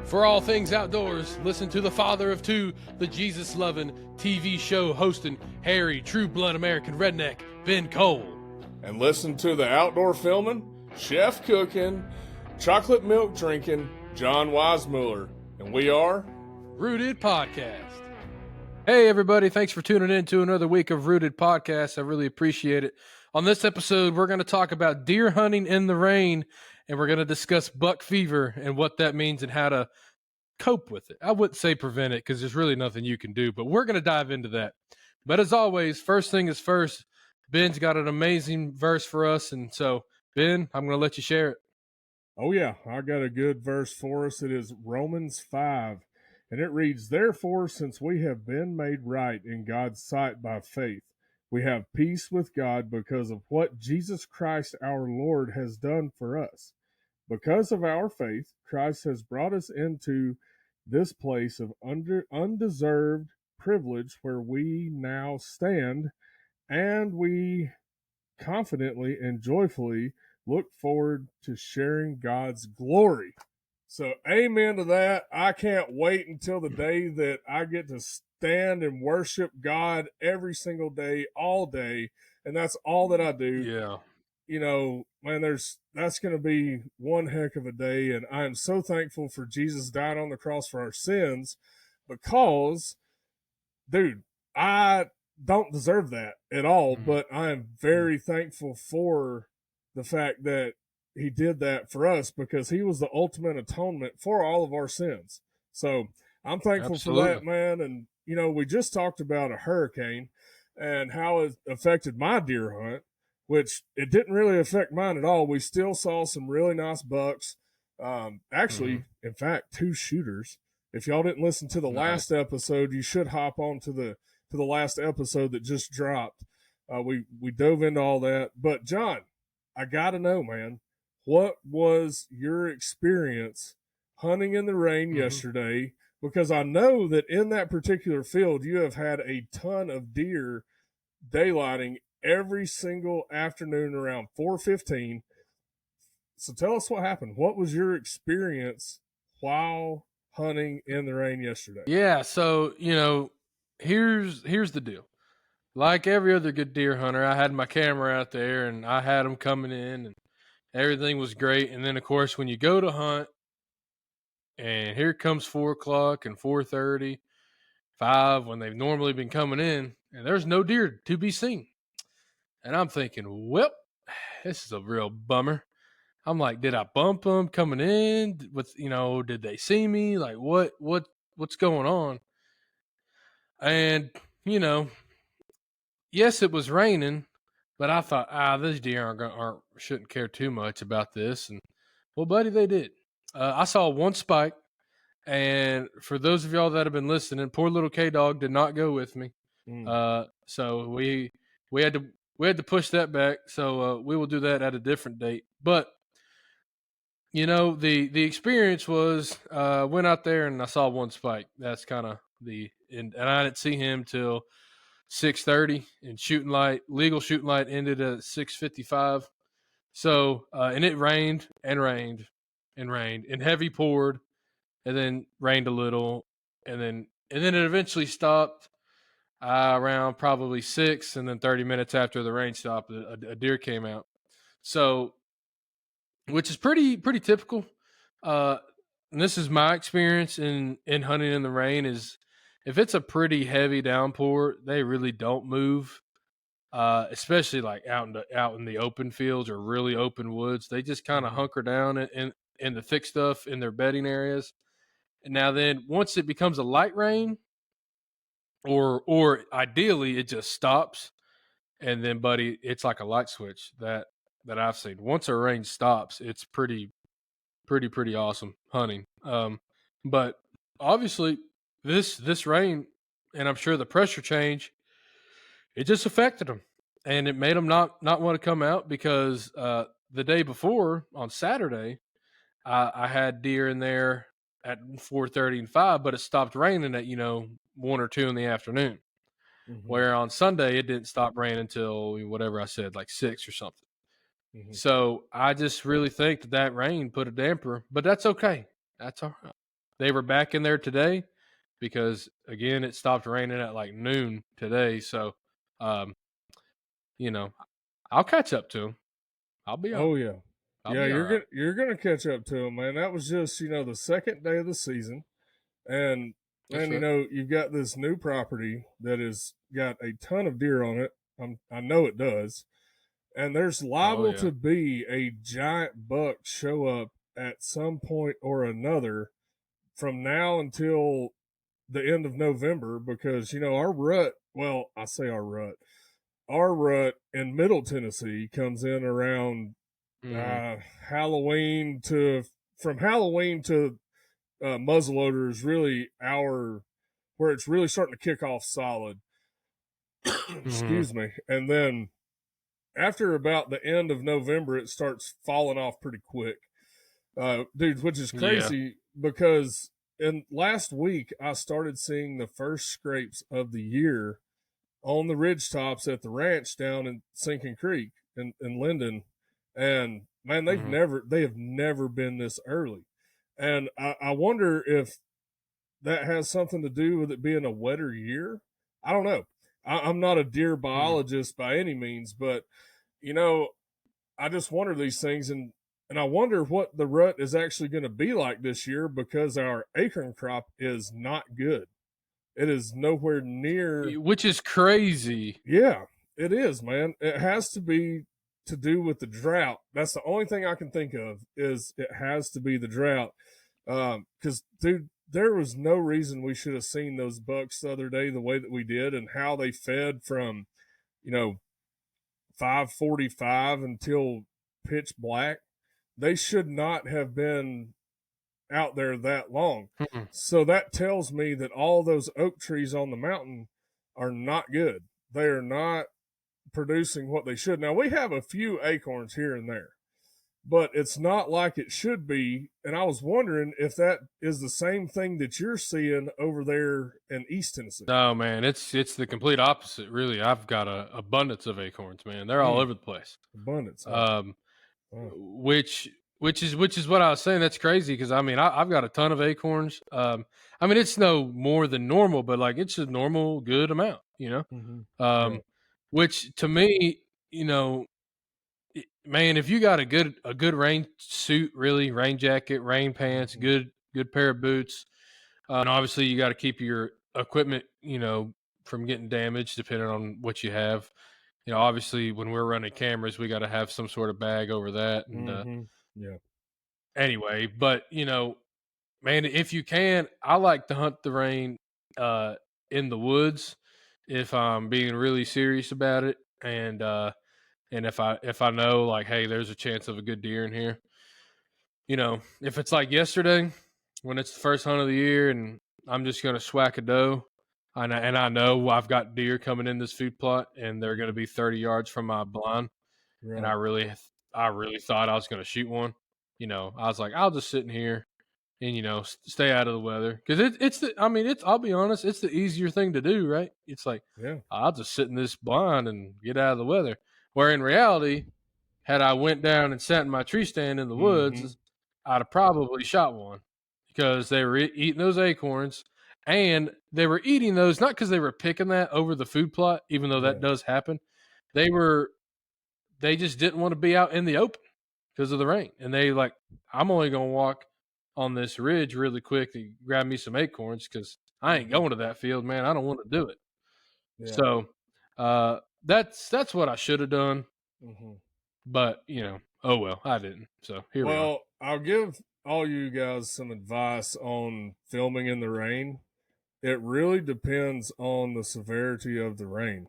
For all things outdoors, listen to the father of two, the Jesus-loving TV show hosting hairy, true-blood American redneck, Ben Cole. And listen to the outdoor filming, chef cooking, chocolate milk drinking, John Weissmuller. And we are Rooted Podcast. Hey everybody, thanks for tuning in to another week of Rooted Podcast. I really appreciate it. On this episode, we're going to talk about deer hunting in the rain, and we're going to discuss buck fever and what that means and how to cope with it. I wouldn't say prevent it because there's really nothing you can do, but we're going to dive into that. But as always, first thing is first, Ben's got an amazing verse for us, and so, Ben, I'm going to let you share it. Oh yeah, I got a good verse for us. It is Romans 5, and it reads, "Therefore, since we have been made right in God's sight by faith, we have peace with God because of what Jesus Christ our Lord has done for us. Because of our faith, Christ has brought us into this place of undeserved privilege where we now stand, and we confidently and joyfully look forward to sharing God's glory." So amen to that. I can't wait until the day that I get to stand and worship God every single day, all day. And that's all that I do. Yeah. You know, man, that's going to be one heck of a day. And I am so thankful for Jesus dying on the cross for our sins because, dude, I don't deserve that at all, but I am very thankful for the fact that he did that for us because he was the ultimate atonement for all of our sins. So I'm thankful for that, man. And, you know, we just talked about a hurricane and how it affected my deer hunt, which it didn't really affect mine at all. We still saw some really nice bucks. In fact, 2 shooters. If y'all didn't listen to the last episode, you should hop on to the last episode that just dropped. We dove into all that. But John, I gotta know, man, what was your experience hunting in the rain yesterday? Because I know that in that particular field, you have had a ton of deer daylighting every single afternoon around 4:15. So tell us what happened. What was your experience while hunting in the rain yesterday? Yeah, so, you know, here's the deal. Like every other good deer hunter, I had my camera out there and I had them coming in and everything was great. And then, of course, when you go to hunt and here comes 4 o'clock and 4:30, 5, when they've normally been coming in, and there's no deer to be seen. And I'm thinking, well, this is a real bummer. I'm like, did I bump them coming in? With, you know, did they see me? Like, what's going on? And, you know, yes, it was raining, but I thought, these deer shouldn't care too much about this. And well, buddy, they did. I saw one spike, and for those of y'all that have been listening, poor little K-Dog did not go with me. So we had to push that back. So we will do that at a different date. But you know, the experience was went out there and I saw one spike. That's kind of and I didn't see him till 6:30, and legal shooting light ended at 6:55. So and it rained and rained and rained and heavy poured, and then rained a little, and then it eventually stopped around probably 6, and then 30 minutes after the rain stopped, a deer came out. So, which is pretty typical. And this is my experience in hunting in the rain is if it's a pretty heavy downpour, they really don't move. Especially like out in the open fields or really open woods, they just kind of hunker down in the thick stuff in their bedding areas. And now then, once it becomes a light rain, or ideally it just stops, and then, buddy, it's like a light switch that I've seen. Once a rain stops, it's pretty awesome hunting. But obviously this rain, and I'm sure the pressure change, it just affected them, and it made them not want to come out because the day before on Saturday, I had deer in there at 4:30 and 5, but it stopped raining at 1 or 2 in the afternoon. Where on Sunday it didn't stop raining until whatever I said, like 6 or something. So I just really think that rain put a damper, but that's okay. That's all right. they were back in there today because again it stopped raining at like noon today. So, um, you know, I'll catch up to them. I'll be on. Oh yeah, I'll yeah. be all right. You're gonna catch up to them, man. That was just the second day of the season, and That's you right. know you've got this new property that has got a ton of deer on it. I know it does, and there's Oh liable yeah. to be a giant buck show up at some point or another from now until the end of November because our rut. Well, I say our rut. Our rut in Middle Tennessee comes in around Mm-hmm. uh, Halloween to from Halloween to muzzleloader is really our where it's really starting to kick off solid. Mm-hmm. Excuse me, and then after about the end of November, it starts falling off pretty quick, dude. Which is Yeah. crazy because in last week I started seeing the first scrapes of the year on the ridge tops at the ranch down in Sinking Creek in Linden, and man, Mm-hmm. they have never been this early, and I wonder if that has something to do with it being a wetter year. I don't know. I'm not a deer Mm-hmm. biologist by any means, but you know, I just wonder these things, and I wonder what the rut is actually going to be like this year because our acorn crop is not good. It is nowhere near. Which is crazy. Yeah, it is, man. It has to be to do with the drought. That's the only thing I can think of is it has to be the drought. Because dude, there was no reason we should have seen those bucks the other day the way that we did, and how they fed from, you know, 5:45 until pitch black. They should not have been out there that long. Mm-mm. So that tells me that all those oak trees on the mountain are not good. They are not producing what they should. Now we have a few acorns here and there, but it's not like it should be. And I was wondering if that is the same thing that you're seeing over there in East Tennessee. No, man, it's the complete opposite. Really, I've got a abundance of acorns, man. They're all Mm, over the place. abundance, huh? Um, Wow. which is what I was saying. That's crazy because I mean I've got a ton of acorns. I mean it's no more than normal, but like it's a normal good amount, you know. Mm-hmm. Yeah. Um, which to me, you know, man, if you got a good rain suit, really rain jacket, rain pants, Mm-hmm. good pair of boots, and obviously you got to keep your equipment, you know, from getting damaged depending on what you have. You know, obviously when we're running cameras, we got to have some sort of bag over that, and Mm-hmm. Yeah. anyway, but you know, man, if you can, I like to hunt the rain uh, in the woods if I'm being really serious about it, and if I know like, hey, there's a chance of a good deer in here. You know, if it's like yesterday when it's the first hunt of the year and I'm just gonna swack a doe, and I know I've got deer coming in this food plot and they're gonna be 30 yards from my blind, and Right. I really thought I was gonna shoot one. You know, I was like, I'll just sit in here and you know stay out of the weather because it's the I mean it's I'll be honest, it's the easier thing to do, right? It's like Yeah. I'll just sit in this blind and get out of the weather, where in reality had I went down and sat in my tree stand in the Mm-hmm. woods, I'd have probably shot one because they were eating those acorns, and they were eating those not because they were picking that over the food plot, even though that Yeah. does happen. they were they just didn't want to be out in the open because of the rain. And they like, I'm only gonna walk on this ridge really quick to grab me some acorns because I ain't Mm-hmm. going to that field, man. I don't want to do it. Yeah. So that's what I should have done. Mm-hmm. But you know, oh well, I didn't. So here we are. Well, I'll give all you guys some advice on filming in the rain. It really depends on the severity of the rain.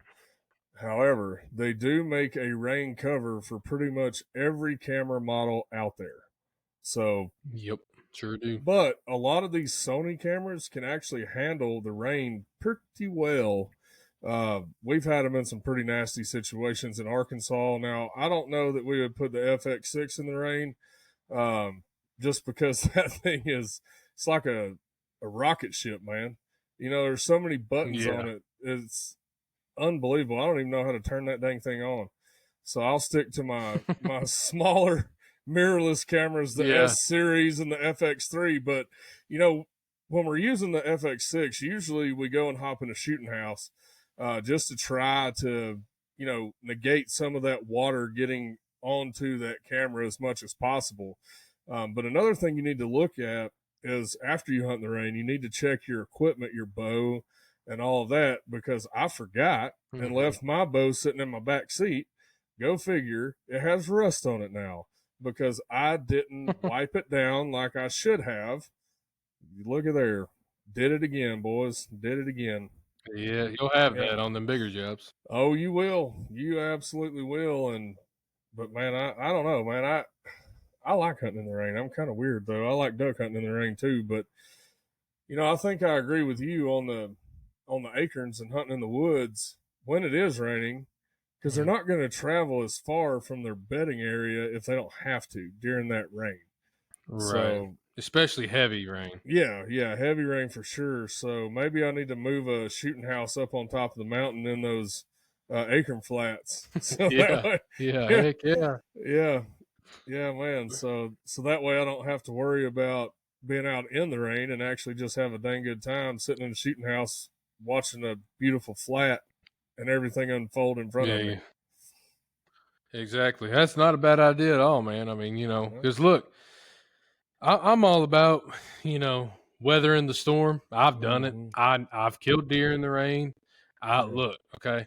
However, they do make a rain cover for pretty much every camera model out there. So, Yep, sure do. but a lot of these Sony cameras can actually handle the rain pretty well. We've had them in some pretty nasty situations in Arkansas. Now, I don't know that we would put the FX6 in the rain, just because that thing it's like a rocket ship, man. There's so many buttons Yeah, on it. It's unbelievable. I don't even know how to turn that dang thing on. So I'll stick to my smaller mirrorless cameras, the yeah. S series and the FX3. But when we're using the FX6, usually we go and hop in a shooting house just to try to, negate some of that water getting onto that camera as much as possible. But another thing you need to look at is after you hunt in the rain, you need to check your equipment, your bow, and all of that, because I forgot and left my bow sitting in my back seat. Go figure, it has rust on it now because I didn't wipe it down like I should have. Look at there. Did it again, boys. Did it again. Yeah, you'll have Yeah. that on them bigger jobs. Oh, you will. You absolutely will. But man, I don't know, man. I like hunting in the rain. I'm kind of weird though. I like duck hunting in the rain too. But I think I agree with you on the acorns and hunting in the woods when it is raining, because they're not going to travel as far from their bedding area if they don't have to during that rain. Right. So, especially heavy rain. Yeah, heavy rain for sure. So maybe I need to move a shooting house up on top of the mountain in those acorn flats. So yeah, heck yeah. Yeah, man. So that way I don't have to worry about being out in the rain and actually just have a dang good time sitting in a shooting house watching a beautiful flat and everything unfold in front of me. Exactly. That's not a bad idea at all, man. I mean, because look, I'm all about, weathering the storm. I've done it. I've killed deer in the rain. Look, okay.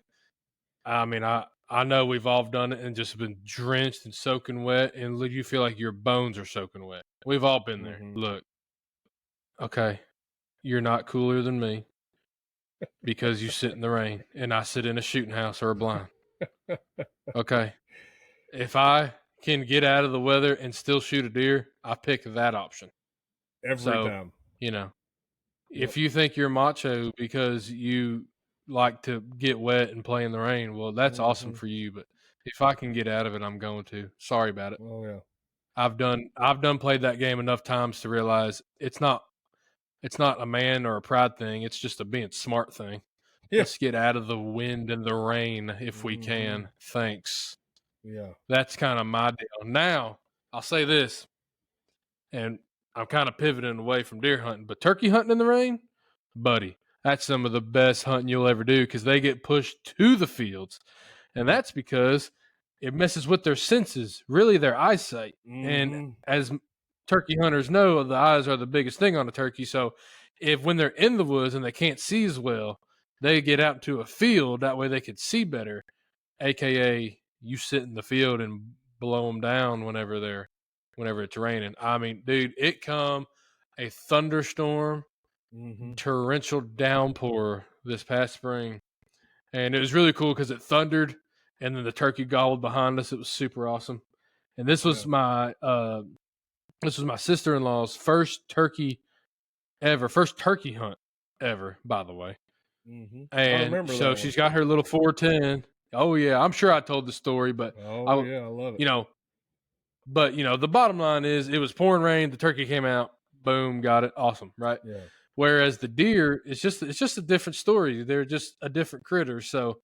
I mean, I know we've all done it and just been drenched and soaking wet, and you feel like your bones are soaking wet. We've all been there. Look, okay, you're not cooler than me because you sit in the rain and I sit in a shooting house or a blind. Okay. If I can get out of the weather and still shoot a deer, I pick that option. Every time. If you think you're macho because you like to get wet and play in the rain, well, that's awesome for you. But if I can get out of it, I'm going to. Sorry about it. Oh yeah. I've done played that game enough times to realize it's not a man or a pride thing. It's just a being smart thing. Yeah. Let's get out of the wind and the rain if we can. Thanks. Yeah. That's kind of my deal. Now, I'll say this, and I'm kind of pivoting away from deer hunting, but turkey hunting in the rain, buddy, that's some of the best hunting you'll ever do because they get pushed to the fields. And that's because it messes with their senses, really their eyesight. And as turkey hunters know, the eyes are the biggest thing on a turkey. So when they're in the woods and they can't see as well, they get out to a field. That way they can see better, AKA you sit in the field and blow them down whenever it's raining. I mean, dude, it come a thunderstorm, torrential downpour this past spring. And it was really cool because it thundered and then the turkey gobbled behind us. It was super awesome. And this was my sister-in-law's first turkey hunt ever, by the way. And so she's got her little 410. Oh yeah, I'm sure I told the story, but I love it. But the bottom line is it was pouring rain. The turkey came out. Boom, got it. Awesome, right? Yeah. Whereas the deer, it's just a different story. They're just a different critter. So,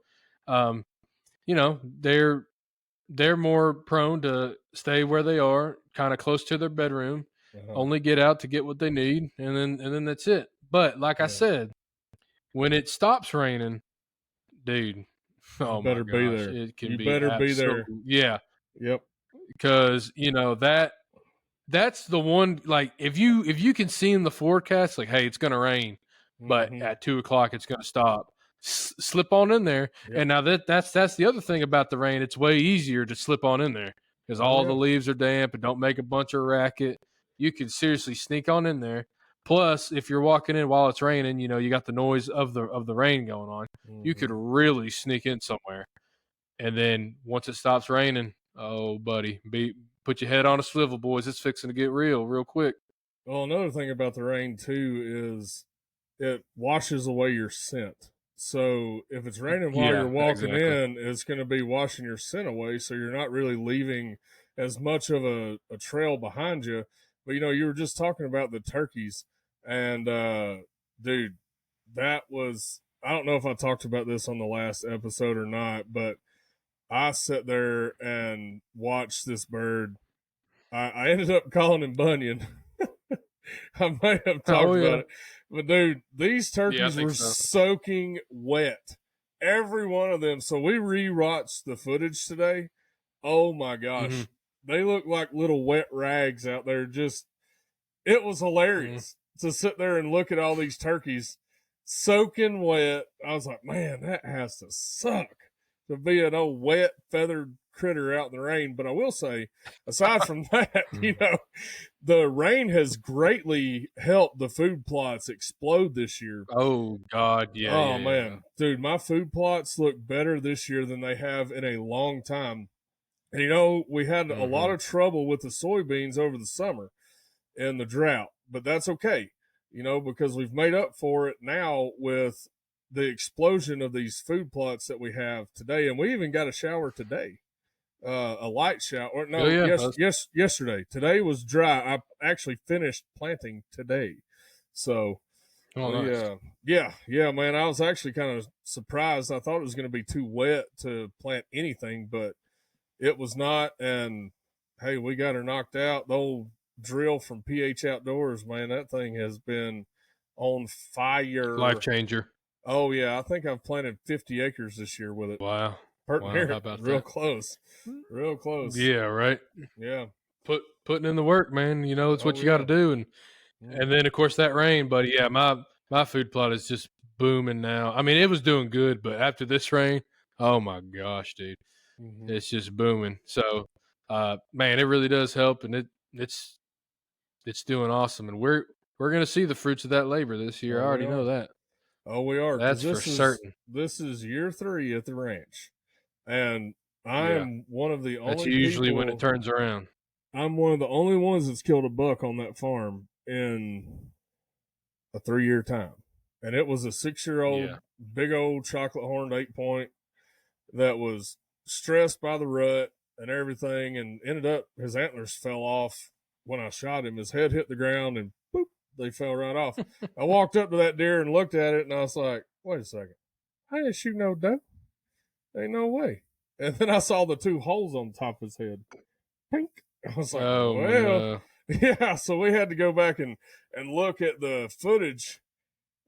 they're more prone to stay where they are, kind of close to their bedroom, only get out to get what they need, and then that's it. But like I said, when it stops raining, dude, oh my gosh, be there. It can you be better be there. Yeah. Yep. Because that's the one. Like if you can see in the forecast, like, hey, it's gonna rain, but at 2:00 it's gonna stop. Slip on in there, and now that's the other thing about the rain. It's way easier to slip on in there because all the leaves are damp and don't make a bunch of racket. You can seriously sneak on in there. Plus, if you're walking in while it's raining, you got the noise of the rain going on. You could really sneak in somewhere, and then once it stops raining, oh buddy, put your head on a swivel, boys. It's fixing to get real quick. Well, another thing about the rain too is it washes away your scent. So if it's raining while you're walking in, it's going to be washing your scent away. So you're not really leaving as much of a trail behind you. But you were just talking about the turkeys, and dude, that was, I don't know if I talked about this on the last episode or not, but I sat there and watched this bird. I ended up calling him Bunyan I may have talked Oh, yeah. about it, but dude, these Yeah, I turkeys think were so. soaking wet, every one of them. So we rewatched the footage today. Oh my Mhm. gosh, they look like little wet rags out there. Just it was Mhm. hilarious to sit there and look at all these turkeys soaking wet. I was like, man, that has to suck to be an old wet feathered critter out in the rain. But I will say, aside from that, the rain has greatly helped the food plots explode this year. Oh, God. Yeah, Oh yeah, yeah. man, dude, my food plots look better this year than they have in a long time. And we had a lot Mhm. of trouble with the soybeans over the summer and the drought, but that's okay, because we've made up for it now with the explosion of these food plots that we have today. And we even got a shower today, a light shower. Or Oh, no, yeah. yesterday. Today was dry. I actually finished planting today. So Oh, we, nice. yeah, man, I was actually kind of surprised. I thought it was going to be too wet to plant anything, but it was not. And hey, we got her knocked out. The old drill from PH Outdoors, man, that thing has been on Life fire. changer. Oh yeah, I think I've planted 50 acres this year with it. Wow. Pert Wow. near How it. about Real that? close. Real close. Yeah, right. Yeah. Putting in the work, man. It's what Oh you got to yeah. do. And Mm. then, of course, that rain, buddy. Yeah, my food plot is just booming now. I mean, it was doing good, but after this rain, oh my gosh, dude, Hmm. it's just booming. So, man, it really does help, and it's it's doing awesome, and we're gonna see the fruits of that labor this year. I Oh, we already know are. that. Oh, we are. Because That's for certain. this is year 3 at the ranch, and I Yeah, am one of the that's only usually when it people. turns around. I'm one of the only ones that's killed a buck on that farm in a 3-year time. And it was a 6-year-old, Yeah. big old chocolate horned 8 point that was stressed by the rut and everything, and ended up his antlers fell off when I shot him. His head hit the ground and boop, they fell right off. I walked up to that deer and looked at it, and I was like, wait a second. I didn't shoot no doe. Ain't no way. And then I saw the 2 holes on top of his head. Pink. I was like, Oh well, no. yeah. So we had to go back and look at the footage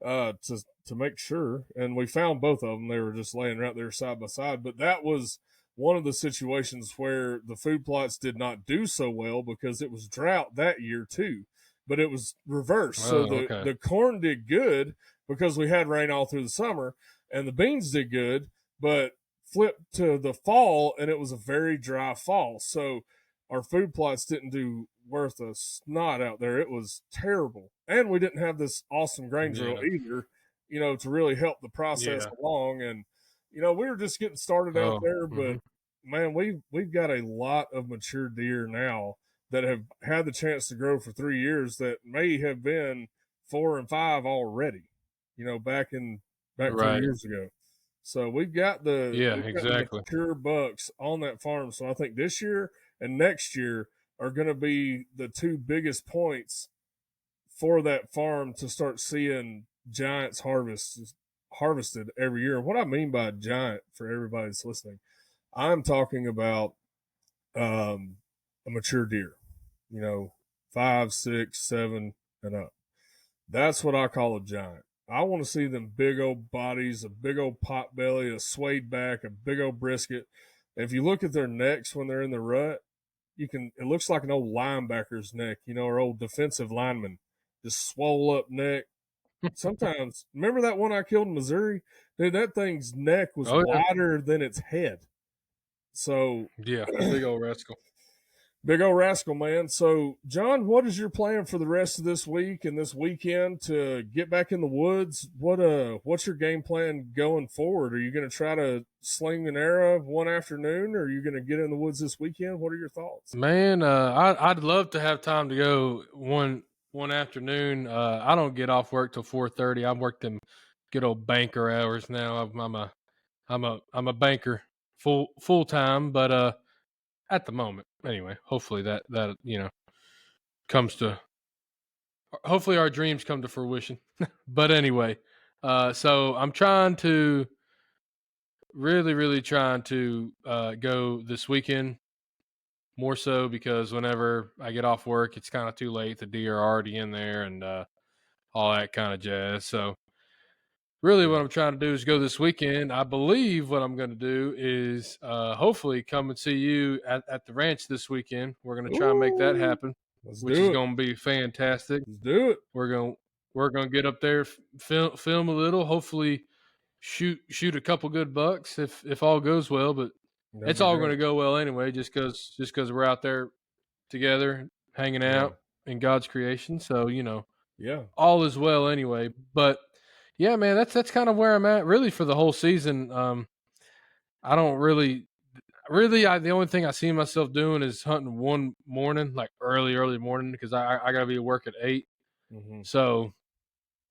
to make sure, and we found both of them. They were just laying right there side by side. But that was one of the situations where the food plots did not do so well because it was drought that year too. But it was reversed. So Oh, the okay. the corn did good because we had rain all through the summer, and the beans did good, but flipped to the fall, and it was a very dry fall. So our food plots didn't do worth a snot out there. It was terrible. And we didn't have this awesome grain drill Yeah. either, to really help the process Yeah. along. And, we were just getting started out Oh. there, but Hmm. man, we've got a lot of mature deer now that have had the chance to grow for 3 years that may have been 4 and 5 already, back three Right. years ago. So we've Yeah. got the Exactly. mature bucks on that farm. So I think this year and next year are going to be the 2 biggest points for that farm to start seeing giants harvested every year. What I mean by giant for everybody that's listening, I'm talking about a mature deer, you know, 5, 6, 7, and up. That's what I call a giant. I want to see them big old bodies, a big old pot belly, a swayed back, a big old brisket. If you look at their necks when they're in the rut, it looks like an old linebacker's neck, or old defensive lineman, just swole up neck. Sometimes, remember that one I killed in Missouri? Dude, that thing's neck was Oh yeah. wider than its head. So, Yeah. Big old rascal. big old rascal, man. So, John, what is your plan for the rest of this week and this weekend to get back in the woods? What's your game plan going forward? Are you going to try to sling an arrow one afternoon, or are you going to get in the woods this weekend? What are your thoughts? Man, I'd love to have time to go one afternoon. I don't get off work till 4:30. I work them good old banker hours now. I'm a banker full time, but at the moment anyway. Hopefully that comes to. Hopefully our dreams come to fruition. But anyway, so I'm trying to really trying to go this weekend. more so because whenever I get off work, it's kind of too late. The deer are already in there and all that kind of jazz. So really what I'm trying to do is go this weekend. I believe what I'm going to do is hopefully come and see you at the ranch this weekend. We're going to try and make that Ooh, happen, let's which is do it. going to be fantastic. Let's do it. We're going to get up there, film a little, hopefully shoot a couple good bucks if all goes well, but That'd it's be all great. going to go well anyway just cuz we're out there together hanging Yeah. out in God's creation. So, Yeah. all is well anyway. But yeah, man, that's kind of where I'm at really for the whole season. I don't really the only thing I see myself doing is hunting one morning, like early morning, because I gotta be at work at 8. Mm-hmm. So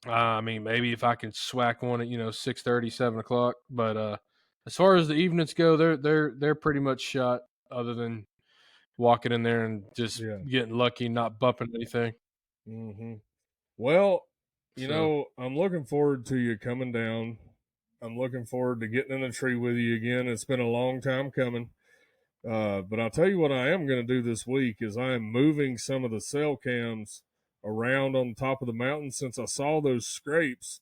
I mean, maybe if I can swack one at 6:30, 7 o'clock. But as far as the evenings go, they're pretty much shot. Other than walking in there and just Yeah. getting lucky, not bumping anything. Mm-hmm. Well, So I'm looking forward to you coming down. I'm looking forward to getting in the tree with you again. It's been a long time coming. But I'll tell you what I am going to do this week is I am moving some of the cell cams around on top of the mountain. Since I saw those scrapes,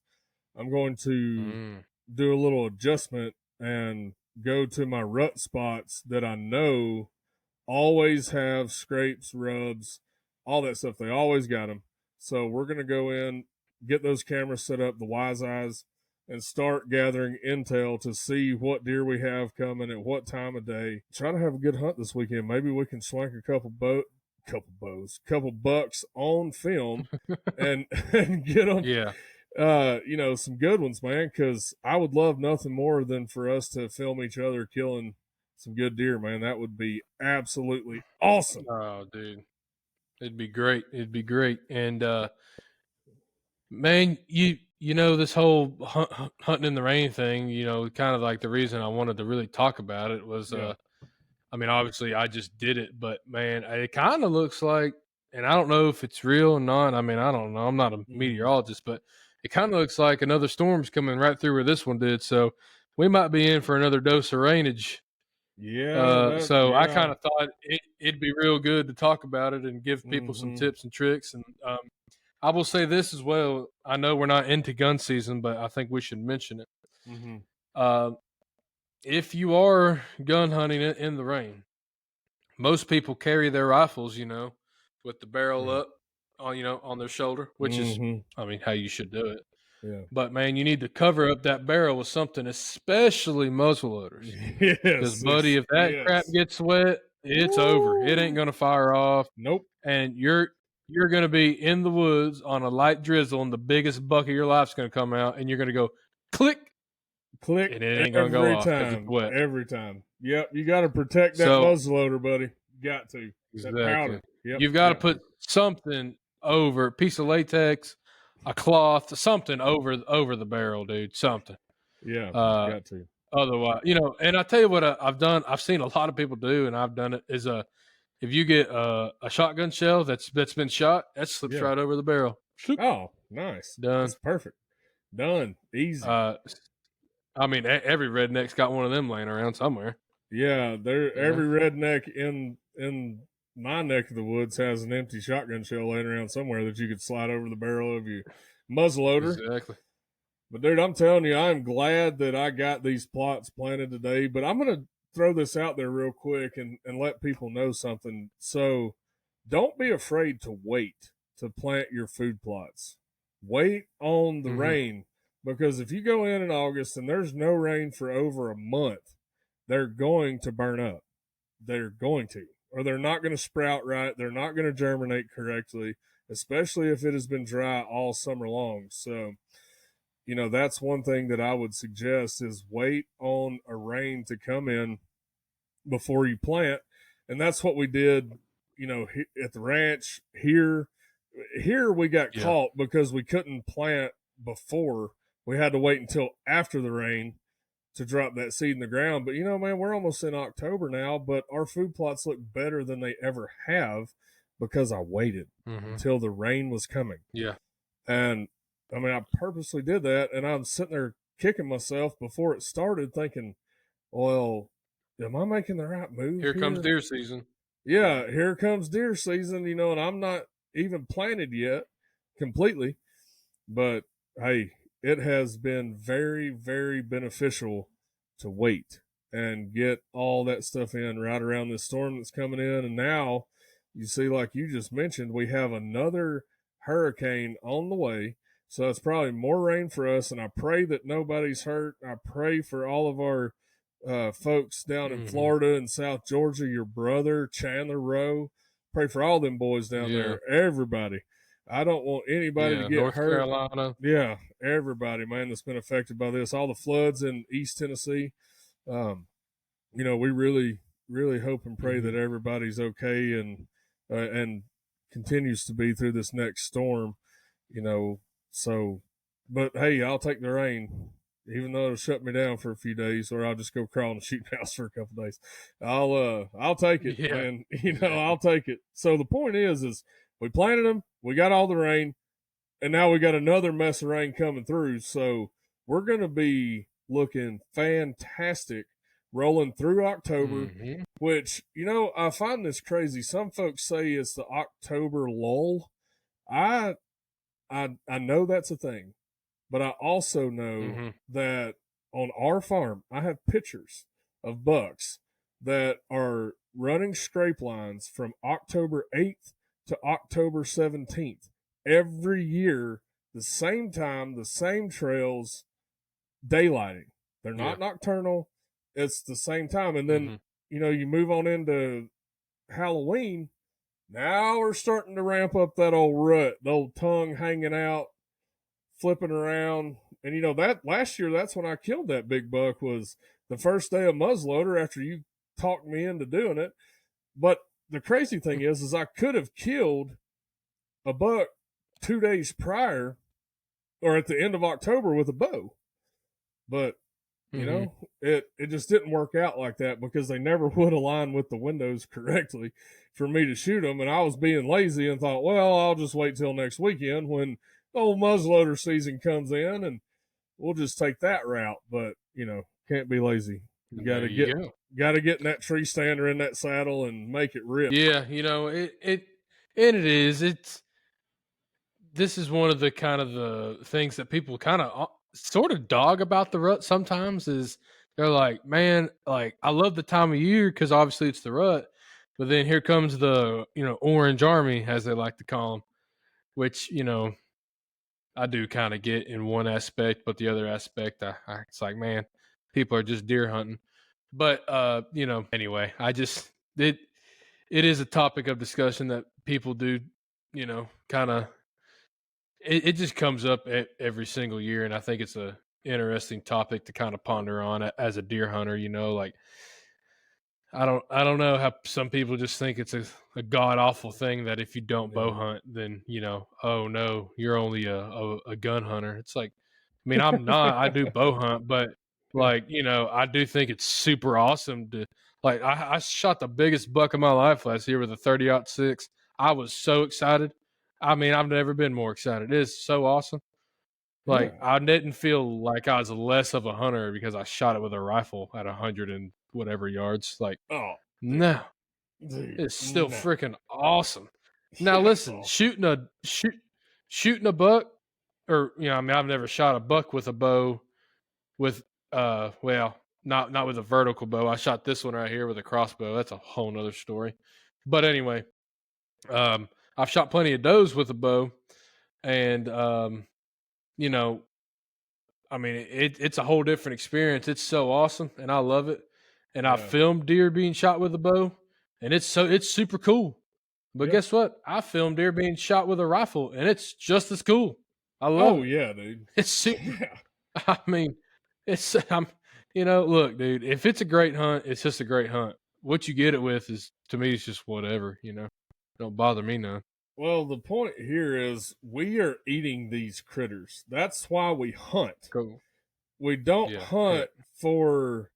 I'm going to do a little adjustment and go to my rut spots that I know always have scrapes, rubs, all that stuff. They always got them. So we're going to go in, get those cameras set up, the Wise Eyes, and start gathering intel to see what deer we have coming at what time of day. Try to have a good hunt this weekend. Maybe we can swank a couple bucks on film and get them. yeah. Some good ones, man, because I would love nothing more than for us to film each other killing some good deer, man. That would be absolutely awesome. Oh, dude. It'd be great. It'd be great. And man, this whole hunting in the rain thing, kind of like the reason I wanted to really talk about it was Yeah. I mean, obviously I just did it, but man, it kind of looks like, and I don't know if it's real or not. I mean, I don't know. I'm not a meteorologist, but it kind of looks like another storm's coming right through where this one did. So we might be in for another dose of rainage. Yeah. So I kind of thought it'd be real good to talk about it and give people some tips and tricks. And I will say this as well. I know we're not into gun season, but I think we should mention it. If you are gun hunting in the rain, most people carry their rifles, with the barrel up on their shoulder, which is, I mean, how you should do it. Yeah. But man, you need to cover up that barrel with something, especially muzzle loaders. Yes. Because buddy, if that crap gets wet, it's over. It ain't gonna fire off. Nope. And you're gonna be in the woods on a light drizzle, and the biggest buck of your life's gonna come out, and you're gonna go click, and it ain't gonna go off because it's wet. Every time. Yep. You got to protect that muzzle loader, buddy. Got to. Exactly. That powder. Yep. You've got to put something over, a piece of latex, a cloth, something over the barrel, dude. Something. Yeah. Got to. Otherwise, and I tell you what I've done. I've seen a lot of people do, and I've done it. Is if you get a shotgun shell that's been shot, that slips right over the barrel. Oh, nice. Done. That's perfect. Done. Easy. I mean, every redneck's got one of them laying around somewhere. Yeah, every redneck in my neck of the woods has an empty shotgun shell laying around somewhere that you could slide over the barrel of your muzzleloader. Exactly. But dude, I'm telling you, I'm glad that I got these plots planted today. But I'm gonna throw this out there real quick and let people know something. So don't be afraid to wait to plant your food plots. Wait on the rain, because if you go in August and there's no rain for over a month, they're going to burn up. They're going to, or they're not going to sprout right. They're not going to germinate correctly, especially if it has been dry all summer long. So, that's one thing that I would suggest is wait on a rain to come in before you plant. And that's what we did, at the ranch here. Here we got caught because we couldn't plant before. We had to wait until after the rain to drop that seed in the ground. But man, we're almost in October now, but our food plots look better than they ever have because I waited until the rain was coming. Yeah. And I mean, I purposely did that, and I'm sitting there kicking myself before it started thinking, well, am I making the right move? Here comes deer season. yeah, here comes deer season, and I'm not even planted yet completely. But hey, it has been very, very beneficial to wait and get all that stuff in right around this storm that's coming in. And now you see, like you just mentioned, we have another hurricane on the way. So it's probably more rain for us. And I pray that nobody's hurt. I pray for all of our folks down in Mm-hmm. Florida and South Georgia, your brother, Chandler Rowe. Pray for all them boys down Yeah. there, everybody. I don't want anybody to Yeah. get North hurt. Carolina. Yeah, everybody, man, that's been affected by this. All the floods in East Tennessee. Um, we really, really hope and pray that everybody's okay and continues to be through this next storm. You know, so, but hey, I'll take the rain, even though it'll shut me down for a few days, or I'll just go crawl in the sheep house for a couple days. I'll take it, Yeah. man. I'll take it. So the point is we planted them, we got all the rain, and now we got another mess of rain coming through. So we're going to be looking fantastic rolling through October, Mm-hmm. which, I find this crazy. Some folks say it's the October lull. I know that's a thing, but I also know Mm-hmm. that on our farm, I have pictures of bucks that are running scrape lines from October 8th to October 17th every year, the same time, the same trails, daylighting. They're Yeah. not nocturnal. It's the same time. And then, Mm-hmm. you move on into Halloween. Now we're starting to ramp up that old rut, the old tongue hanging out, flipping around. And that last year, that's when I killed that big buck, was the first day of muzzleloader after you talked me into doing it. But the crazy thing is I could have killed a buck 2 days prior or at the end of October with a bow. But Mm-hmm. it just didn't work out like that because they never would align with the windows correctly for me to shoot them. And I was being lazy and thought, well, I'll just wait till next weekend when the old muzzleloader season comes in and we'll just take that route. But, can't be lazy. You There you go. got to get in that tree stander in that saddle and make it rip. Yeah, and it is. This is one of the kind of the things that people kind of sort of dog about the rut sometimes is they're like, man, like I love the time of year because obviously it's the rut, but then here comes the orange army as they like to call them, which I do kind of get in one aspect, but the other aspect, it's like, man, people are just deer hunting. But anyway, it is a topic of discussion that people do, kind of it just comes up every single year, and I think it's a interesting topic to kind of ponder on as a deer hunter. Like I don't know how some people just think it's a god awful thing that if you don't bow hunt, then oh no, you're only a gun hunter. It's like, I mean, I'm not. I do bow hunt, but like I do think it's super awesome to like. I shot the biggest buck of my life last year with a 30-06. I was so excited. I mean, I've never been more excited. It is so awesome. Like Yeah. I didn't feel like I was less of a hunter because I shot it with a rifle at 100 and whatever yards. Like, Oh, no, dude, it's still no. freaking awesome. Now Yeah, it's listen, awesome. shooting a buck, or I mean, I've never shot a buck with a bow with well, not with a vertical bow. I shot this one right here with a crossbow. That's a whole nother story. But anyway, I've shot plenty of does with a bow, and you know, I mean, it's a whole different experience. It's so awesome, and I love it. And I Yeah. filmed deer being shot with a bow, and it's super cool. But Yeah. guess what? I filmed deer being shot with a rifle, and it's just as cool. I love Oh it. yeah, dude. It's super. Yeah. I mean, it's look, dude. If it's a great hunt, it's just a great hunt. What you get it with is to me, it's just whatever. Don't bother me none. Well, the point here is we are eating these critters. That's why we hunt. Cool. We don't Yeah. hunt for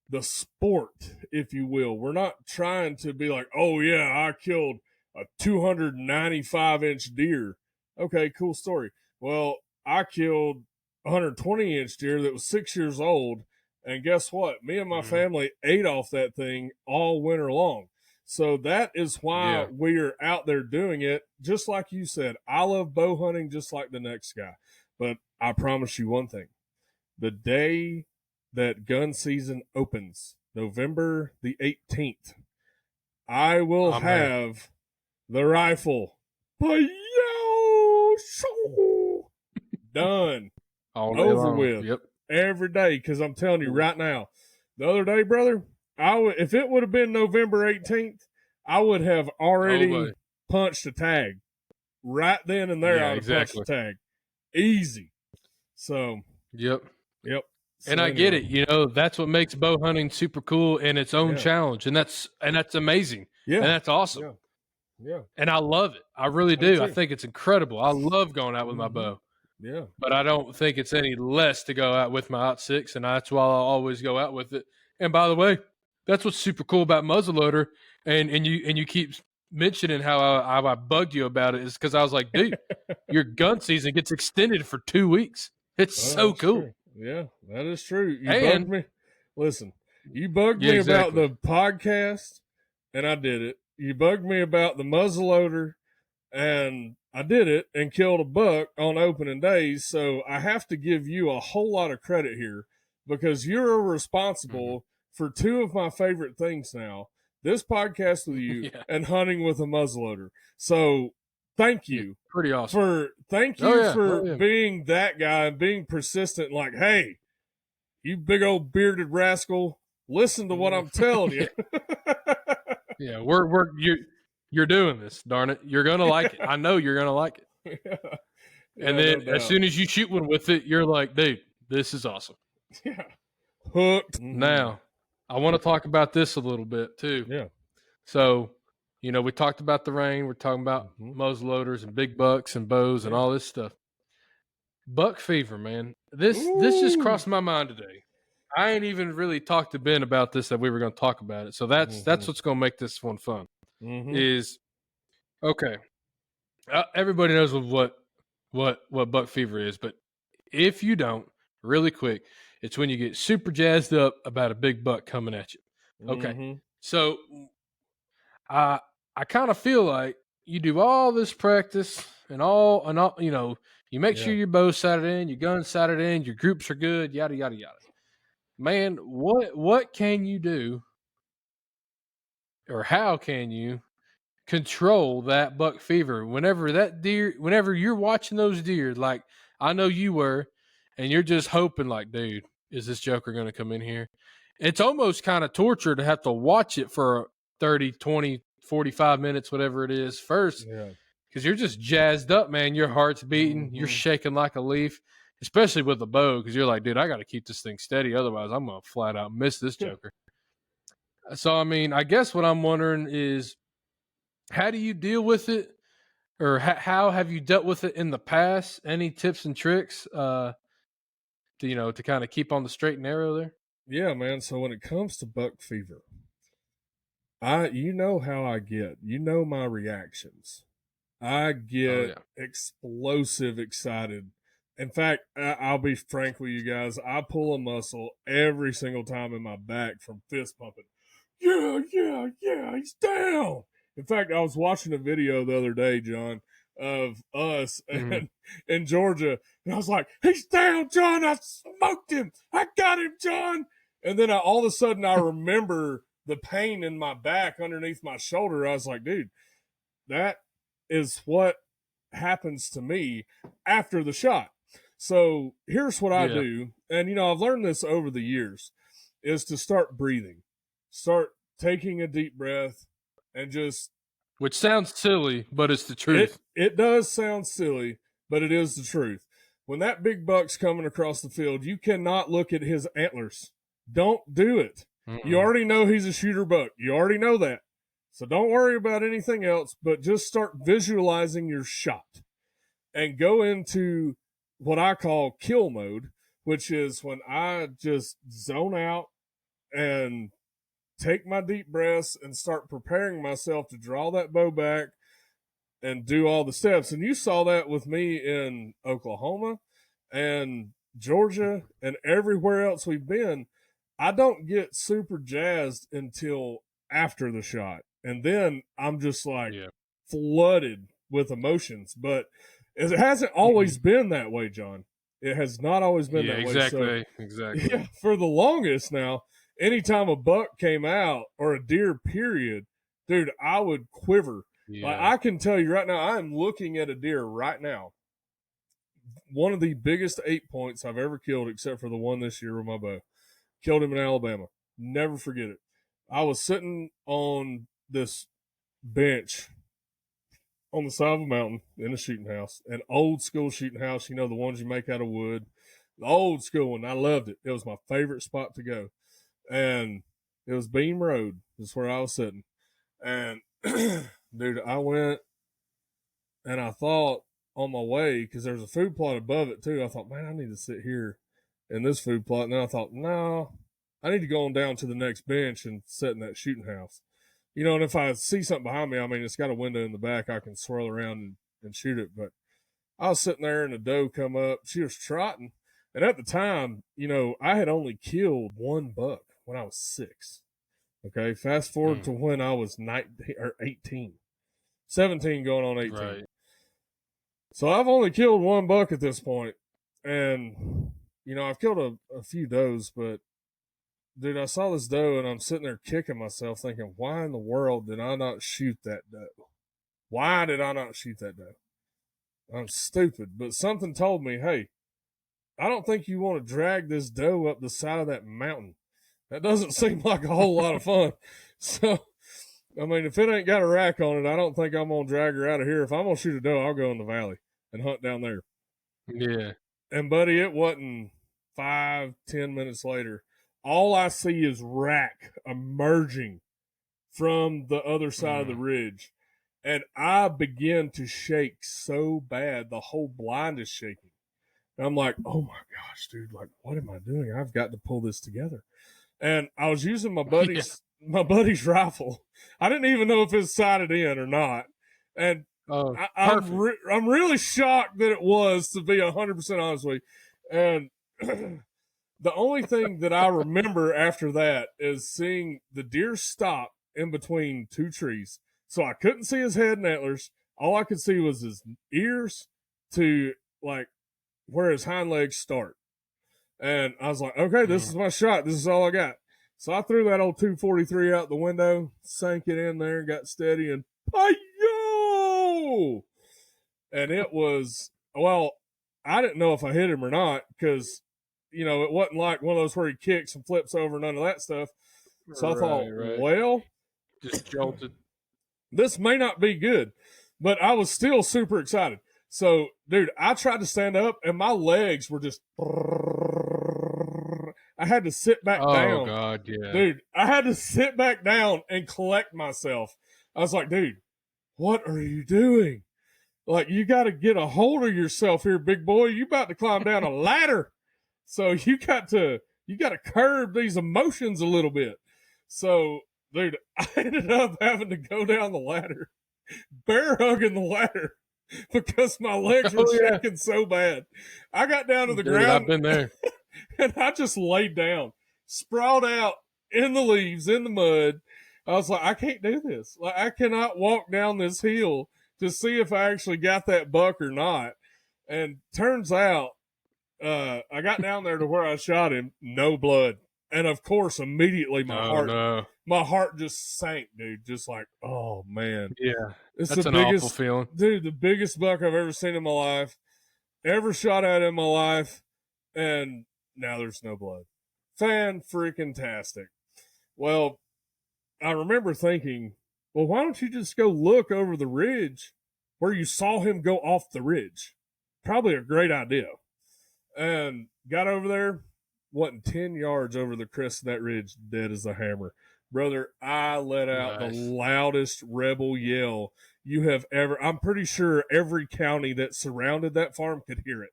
the sport, if you will. We're not trying to be like, oh, yeah, I killed a 295-inch deer. Okay, cool story. Well, I killed a 120-inch deer that was 6 years old. And guess what? Me and my Mhm. family ate off that thing all winter long. So that is why Yeah. we're out there doing it. Just like you said, I love bow hunting just like the next guy. But I promise you one thing. The day that gun season opens, November the 18th, I will I'm there. have the rifle done, All day over long. with, Yep. every day. Because I'm telling you right now, the other day, brother, if it would have been November 18th, I would have already punched a tag. Right then and there, Yeah, I would have punched a tag. Easy. So, Yep. yep. So And I get it. anyway. You know, that's what makes bow hunting super cool and its own Yeah. challenge. And that's amazing. Yeah. And that's awesome. Yeah. Yeah. And I love it. I really Me do. I too. think it's incredible. I love going out with my Mhm. bow. Yeah. But I don't think it's any less to go out with my OT6, and that's why I'll always go out with it. And by the way, that's what's super cool about muzzleloader. And you keep mentioning how I bugged you about it is because I was like, dude, your gun season gets extended for 2 weeks. It's so That's cool. true. Yeah, that is true. You And bugged me. Listen, you bugged me about the podcast, and I did it. You bugged me about the muzzleloader, and I did it and killed a buck on opening days. So I have to give you a whole lot of credit here because you're responsible for two of my favorite things now: this podcast with you and hunting with a muzzleloader. So thank you. Pretty awesome. Thank you for being that guy and being persistent. Like, hey, you big old bearded rascal, listen to what I'm telling you. Yeah, you're doing this, darn it. You're gonna like it. I know you're gonna like it. Yeah, and then no as soon as you shoot one with it, you're like, dude, this is awesome. Yeah. Hooked. Now, I want to talk about this a little bit too. Yeah. So, you know, we talked about the rain. We're talking about muzzleloaders and big bucks and bows and all this stuff. Buck fever, man. This just crossed my mind today. I ain't even really talked to Ben about this, that we were going to talk about it. So that's what's going to make this one fun. Is okay. Everybody knows what buck fever is, but if you don't, really quick, it's when you get super jazzed up about a big buck coming at you. Okay. So I kind of feel like you do all this practice and all, you know, you make sure your bow's sighted in, your gun's sighted in, your groups are good, yada yada yada. Man, what can you do, or how can you control that buck fever whenever you're watching those deer, like I know you were, and you're just hoping like, dude, is this joker going to come in here? It's almost kind of torture to have to watch it for 30, 20, 45 minutes, whatever it is first, because you're just jazzed up, man. Your heart's beating, you're shaking like a leaf, especially with the bow, because you're like, dude, I got to keep this thing steady, otherwise I'm going to flat out miss this joker. So, I mean, I guess what I'm wondering is, how do you deal with it, or how have you dealt with it in the past? Any tips and tricks to kind of keep on the straight and narrow there? Yeah, man. So when it comes to buck fever, you know how I get. You know my reactions. I get explosive excited. In fact, I'll be frank with you guys. I pull a muscle every single time in my back from fist pumping. Yeah, he's down. In fact, I was watching a video the other day, John, of us in Georgia, and I was like, he's down, John. I smoked him. I got him, John. And then all of a sudden, I remember the pain in my back underneath my shoulder. I was like, dude, that is what happens to me after the shot. So here's what I do. And, I've learned this over the years, is to start breathing. Start taking a deep breath and just... Which sounds silly, but it's the truth. It does sound silly, but it is the truth. When that big buck's coming across the field, you cannot look at his antlers. Don't do it. You already know he's a shooter buck. You already know that. So don't worry about anything else, but just start visualizing your shot and go into what I call kill mode, which is when I just zone out and take my deep breaths and start preparing myself to draw that bow back and do all the steps. And you saw that with me in Oklahoma and Georgia and everywhere else we've been. I don't get super jazzed until after the shot. And then I'm just like Yeah. flooded with emotions. But it hasn't always been that way, John. It has not always been Yeah, that way. So, exactly. yeah, for the longest now, anytime a buck came out or a deer, period, dude, I would quiver. Like, Yeah. I can tell you right now, I'm looking at a deer right now. One of the biggest 8 points I've ever killed, except for the one this year with my bow. Killed him in Alabama. Never forget it. I was sitting on this bench on the side of a mountain in a shooting house, an old school shooting house, the ones you make out of wood. The old school one. I loved it. It was my favorite spot to go. And it was Beam Road. That's where I was sitting. And dude, I went and I thought on my way, because there's a food plot above it too. I thought, man, I need to sit here in this food plot. And then I thought, no, I need to go on down to the next bench and sit in that shooting house. And if I see something behind me, I mean, it's got a window in the back. I can swirl around and shoot it. But I was sitting there and a doe come up. She was trotting. And at the time, I had only killed one buck when I was 6. Okay. Fast forward to when I was 19 or 18, 17 going on 18. Right. So I've only killed one buck at this point. And, I've killed a few does, but dude, I saw this doe and I'm sitting there kicking myself thinking, why in the world did I not shoot that doe? Why did I not shoot that doe? I'm stupid, but something told me, hey, I don't think you want to drag this doe up the side of that mountain. That doesn't seem like a whole lot of fun. So, I mean, if it ain't got a rack on it, I don't think I'm going to drag her out of here. If I'm going to shoot a doe, I'll go in the valley and hunt down there. Yeah. And buddy, it wasn't 5-10 minutes later. All I see is rack emerging from the other side of the ridge. And I begin to shake so bad, the whole blind is shaking. And I'm like, oh my gosh, dude, like, what am I doing? I've got to pull this together. And I was using my buddy's rifle. I didn't even know if it sighted in or not. And I'm really shocked that it was, to be 100% honest with you. And the only thing that I remember after that is seeing the deer stop in between two trees. So I couldn't see his head and antlers. All I could see was his ears to like where his hind legs start. And I was like, okay, this is my shot. This is all I got. So I threw that old 243 out the window, sank it in there, got steady, and hi-yo! And it was, well, I didn't know if I hit him or not because, it wasn't like one of those where he kicks and flips over, none of that stuff. So I thought, well, just jolted. This may not be good, but I was still super excited. So, dude, I tried to stand up and my legs were just, I had to sit back down. Oh, God, yeah. Dude, I had to sit back down and collect myself. I was like, dude, what are you doing? Like, you got to get a hold of yourself here, big boy. You about to climb down a ladder. So you got to curb these emotions a little bit. So, dude, I ended up having to go down the ladder, bear hugging the ladder because my legs were shaking so bad. I got down to the ground. I've been there. And I just laid down, sprawled out in the leaves, in the mud. I was like, I can't do this. Like, I cannot walk down this hill to see if I actually got that buck or not. And turns out, I got down there to where I shot him, no blood. And of course, immediately my heart just sank, dude. Just like, oh man. Yeah. It's that's an awful feeling. Dude, the biggest buck I've ever seen in my life, ever shot at in my life. And now there's no blood. Fan-freaking-tastic. Well, I remember thinking, well, why don't you just go look over the ridge where you saw him go off the ridge? Probably a great idea. And got over there, wasn't 10 yards over the crest of that ridge, dead as a hammer. Brother, I let out the loudest rebel yell you have ever. I'm pretty sure every county that surrounded that farm could hear it.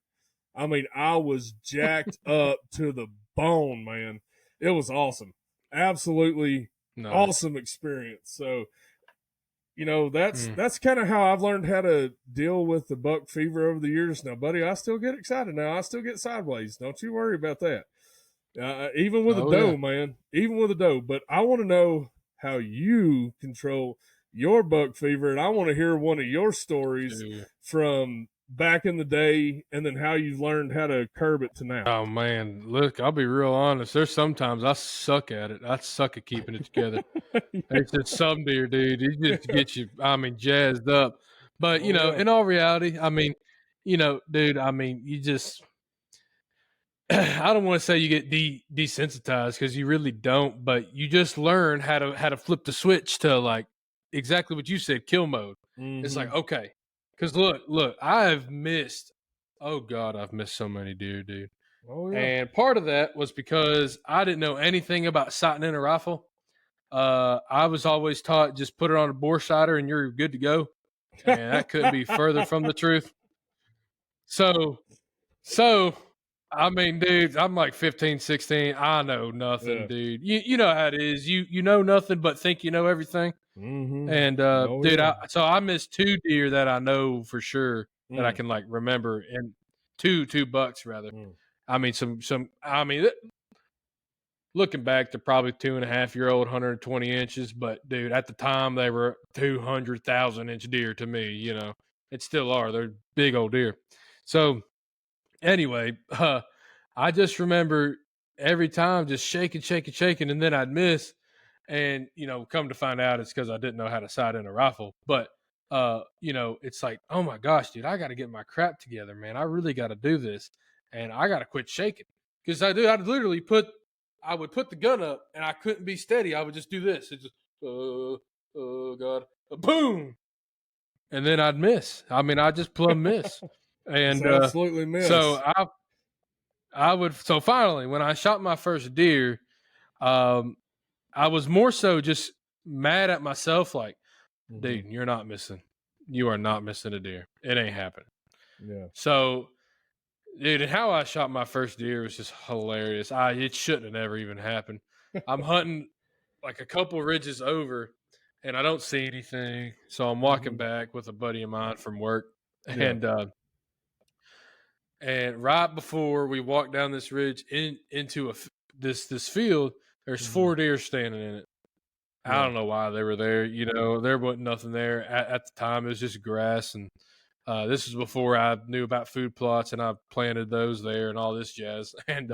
I mean, I was jacked up to the bone, man. It was awesome. Absolutely awesome experience. So, that's kind of how I've learned how to deal with the buck fever over the years. Now, buddy, I still get excited now. I still get sideways. Don't you worry about that. Even with a doe, man. Even with a doe. But I want to know how you control your buck fever, and I want to hear one of your stories from back in the day, and then how you learned how to curb it to now. Oh man, look, I'll be real honest. There's sometimes I suck at it. I suck at keeping it together. There's just some deer, dude. He just gets you, jazzed up. But in all reality, dude, you just I don't want to say you get desensitized, because you really don't, but you just learn how to flip the switch to, like, exactly what you said, kill mode. Mm-hmm. It's like, okay, because look, I've missed so many deer, dude. Oh, yeah. And part of that was because I didn't know anything about sighting in a rifle. I was always taught, just put it on a bore sighter and you're good to go. And that couldn't be further from the truth. So dude, I'm like 15, 16. I know nothing, dude. You know how it is. You know nothing but think you know everything. Mm-hmm. And dude, so I missed 2 deer that I know for sure that I can, like, remember, and two bucks rather. Looking back, they're probably 2.5-year-old, 120 inches, but dude, at the time they were 200,000-inch deer to me. It still are. They're big old deer. So anyway, I just remember every time just shaking, and then I'd miss. And, come to find out it's because I didn't know how to sight in a rifle. But, it's like, oh my gosh, dude, I got to get my crap together, man. I really got to do this. And I got to quit shaking. Because I'd literally I would put the gun up and I couldn't be steady. I would just do this. It just, oh God, boom. And then I'd miss. I just plumb miss. And absolutely miss. So so finally, when I shot my first deer, I was more so just mad at myself, like, dude, you're not missing. You are not missing a deer. It ain't happening. Yeah. So, dude, and how I shot my first deer was just hilarious. It shouldn't have never even happened. I'm hunting like a couple ridges over, and I don't see anything. So I'm walking back with a buddy of mine from work, and right before we walk down this ridge into this field, there's 4 deer standing in it. I don't know why they were there. There wasn't nothing there at the time. It was just grass. And this was before I knew about food plots, and I planted those there and all this jazz. And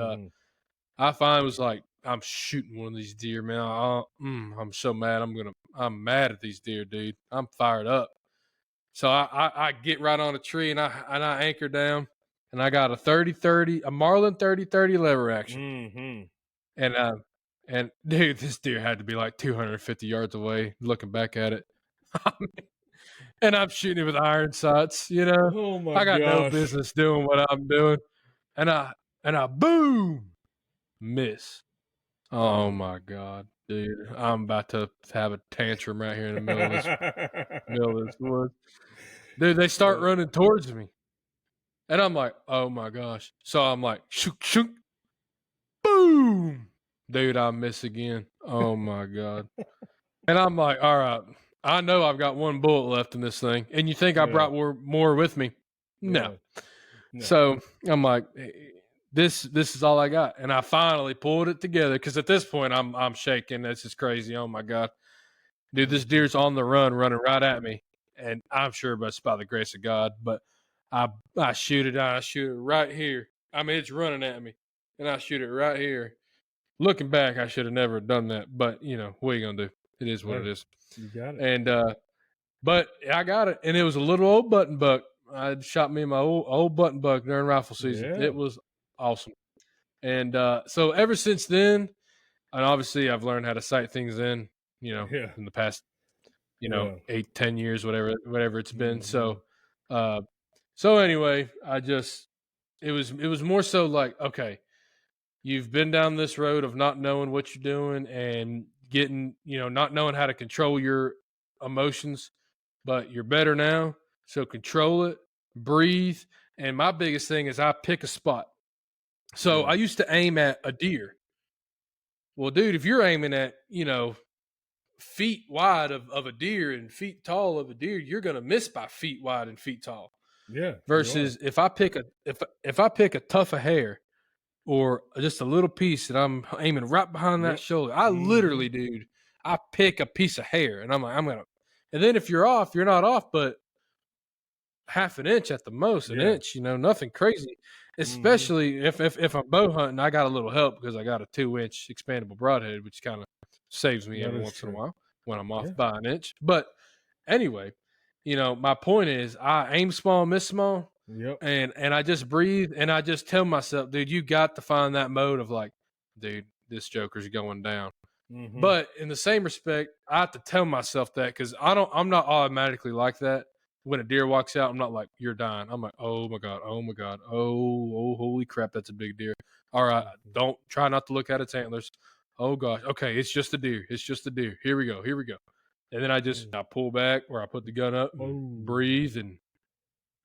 I finally was like, I'm shooting one of these deer, man. I'm so mad. I'm mad at these deer, dude. I'm fired up. So I get right on a tree, and I anchor down, and I got a 30-30, a Marlin 30-30 lever action. Mm-hmm. And dude, this deer had to be like 250 yards away, looking back at it. And I'm shooting it with iron sights, Oh my I got no business doing what I'm doing. And I boom, miss. Oh my God, dude. I'm about to have a tantrum right here in the middle of this woods. Dude, they start running towards me. And I'm like, oh my gosh. So I'm like, shoot, shoot, boom. Dude, I miss again. Oh my God. And I'm like, all right, I know I've got 1 bullet left in this thing. And you think I brought more with me? No. So I'm like, this is all I got. And I finally pulled it together, because at this point I'm shaking. This is crazy. Oh my God. Dude, this deer's on the run, running right at me. And I'm sure it's by the grace of God, but I shoot it out. I shoot it right here. It's running at me, and I shoot it right here. Looking back, I should have never done that, but what are you gonna do? It is what it is. You got it. And but I got it, and it was a little old button buck. I shot me my old button buck during rifle season. Yeah. It was awesome. And so ever since then, and obviously I've learned how to sight things in the past 8-10 years, whatever it's been. Mm-hmm. So anyway, it was more so like, okay, you've been down this road of not knowing what you're doing and getting, not knowing how to control your emotions, but you're better now. So control it, breathe. And my biggest thing is I pick a spot. So I used to aim at a deer. Well, dude, if you're aiming at, feet wide of a deer and feet tall of a deer, you're going to miss by feet wide and feet tall. Yeah. Versus if I pick a tuft of hair, or just a little piece that I'm aiming right behind that shoulder. I literally, dude, I pick a piece of hair, and I'm like, I'm gonna. And then if you're off, you're not off, but half an inch at the most, an Yeah. inch. Nothing crazy. Especially if I'm bow hunting, I got a little help because I got a 2-inch expandable broadhead, which kind of saves me That every is once in a true. while when I'm off Yeah. by an inch. But anyway, my point is I aim small, miss small, Yep. and I just breathe and I just tell myself, dude, you got to find that mode of like, dude, this joker's going down. But in the same respect, I have to tell myself that because I'm not automatically like that. When a deer walks out, I'm not like, you're dying. I'm like, oh my God, oh my God, oh holy crap, that's a big deer. All right, don't try not to look at its antlers. Oh gosh, okay, it's just a deer. It's just a deer. Here we go, here we go. And then I pull back or I put the gun up and breathe and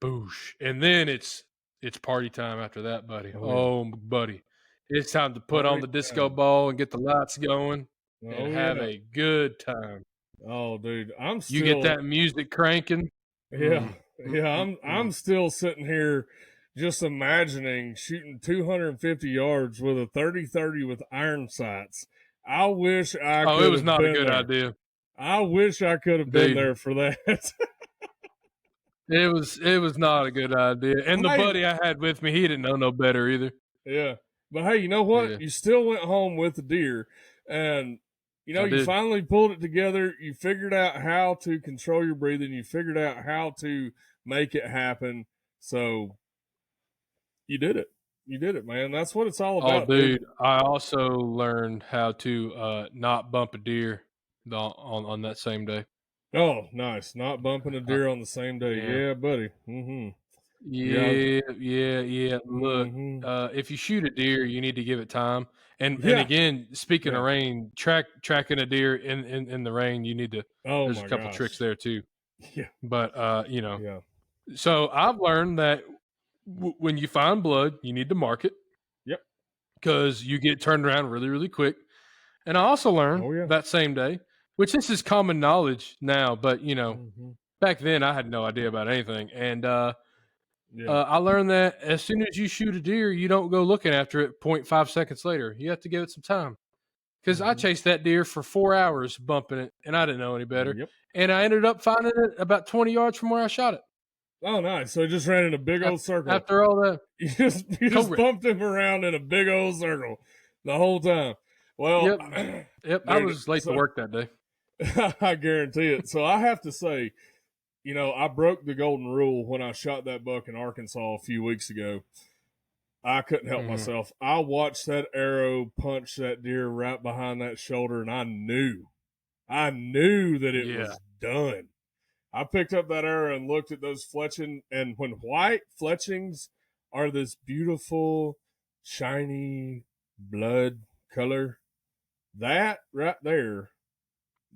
boosh. And then it's party time after that, buddy. Oh, yeah. Buddy. It's time to put on Party the disco time. ball and get the lights going and Oh, have yeah. a good time. Oh, dude, I'm still. You get that music cranking. Yeah, yeah. I'm still sitting here, just imagining shooting 250 yards with a 30-30 with iron sights. I wish I Oh, could it was have not a been good there. idea. I wish I could have been Dude. there for that. It was not a good idea. And the Hey. buddy I had with me, he didn't know no better either. Yeah, but hey, you know what? Yeah. You still went home with the deer, and you did. finally pulled it together. You figured out how to control your breathing. You figured out how to make it happen. So you did it. You did it, man. That's what it's all about, dude. I also learned how to not bump a deer on that same day. Oh, nice. Not bumping a deer on the same day. Yeah, buddy. Yeah. Look, if you shoot a deer, you need to give it time. And again, speaking of rain, tracking a deer in the rain, you need to. There's a couple tricks there too. Yeah. But so I've learned that when you find blood, you need to mark it. Yep. Because you get turned around really, really quick. And I also learned that same day, which this is common knowledge now, but back then I had no idea about anything. And I learned that as soon as you shoot a deer, you don't go looking after it 0.5 seconds later. You have to give it some time. Because I chased that deer for 4 hours bumping it, and I didn't know any better. Yep. And I ended up finding it about 20 yards from where I shot it. Oh, nice. So it just ran in a big old circle. After all that. You just bumped him around in a big old circle the whole time. Well, yep. I was late to work that day. I guarantee it. So I have to say, I broke the golden rule when I shot that buck in Arkansas a few weeks ago. I couldn't help myself. I watched that arrow punch that deer right behind that shoulder, and I knew that it was done. I picked up that arrow and looked at those fletching, and when white fletchings are this beautiful, shiny blood color, that right there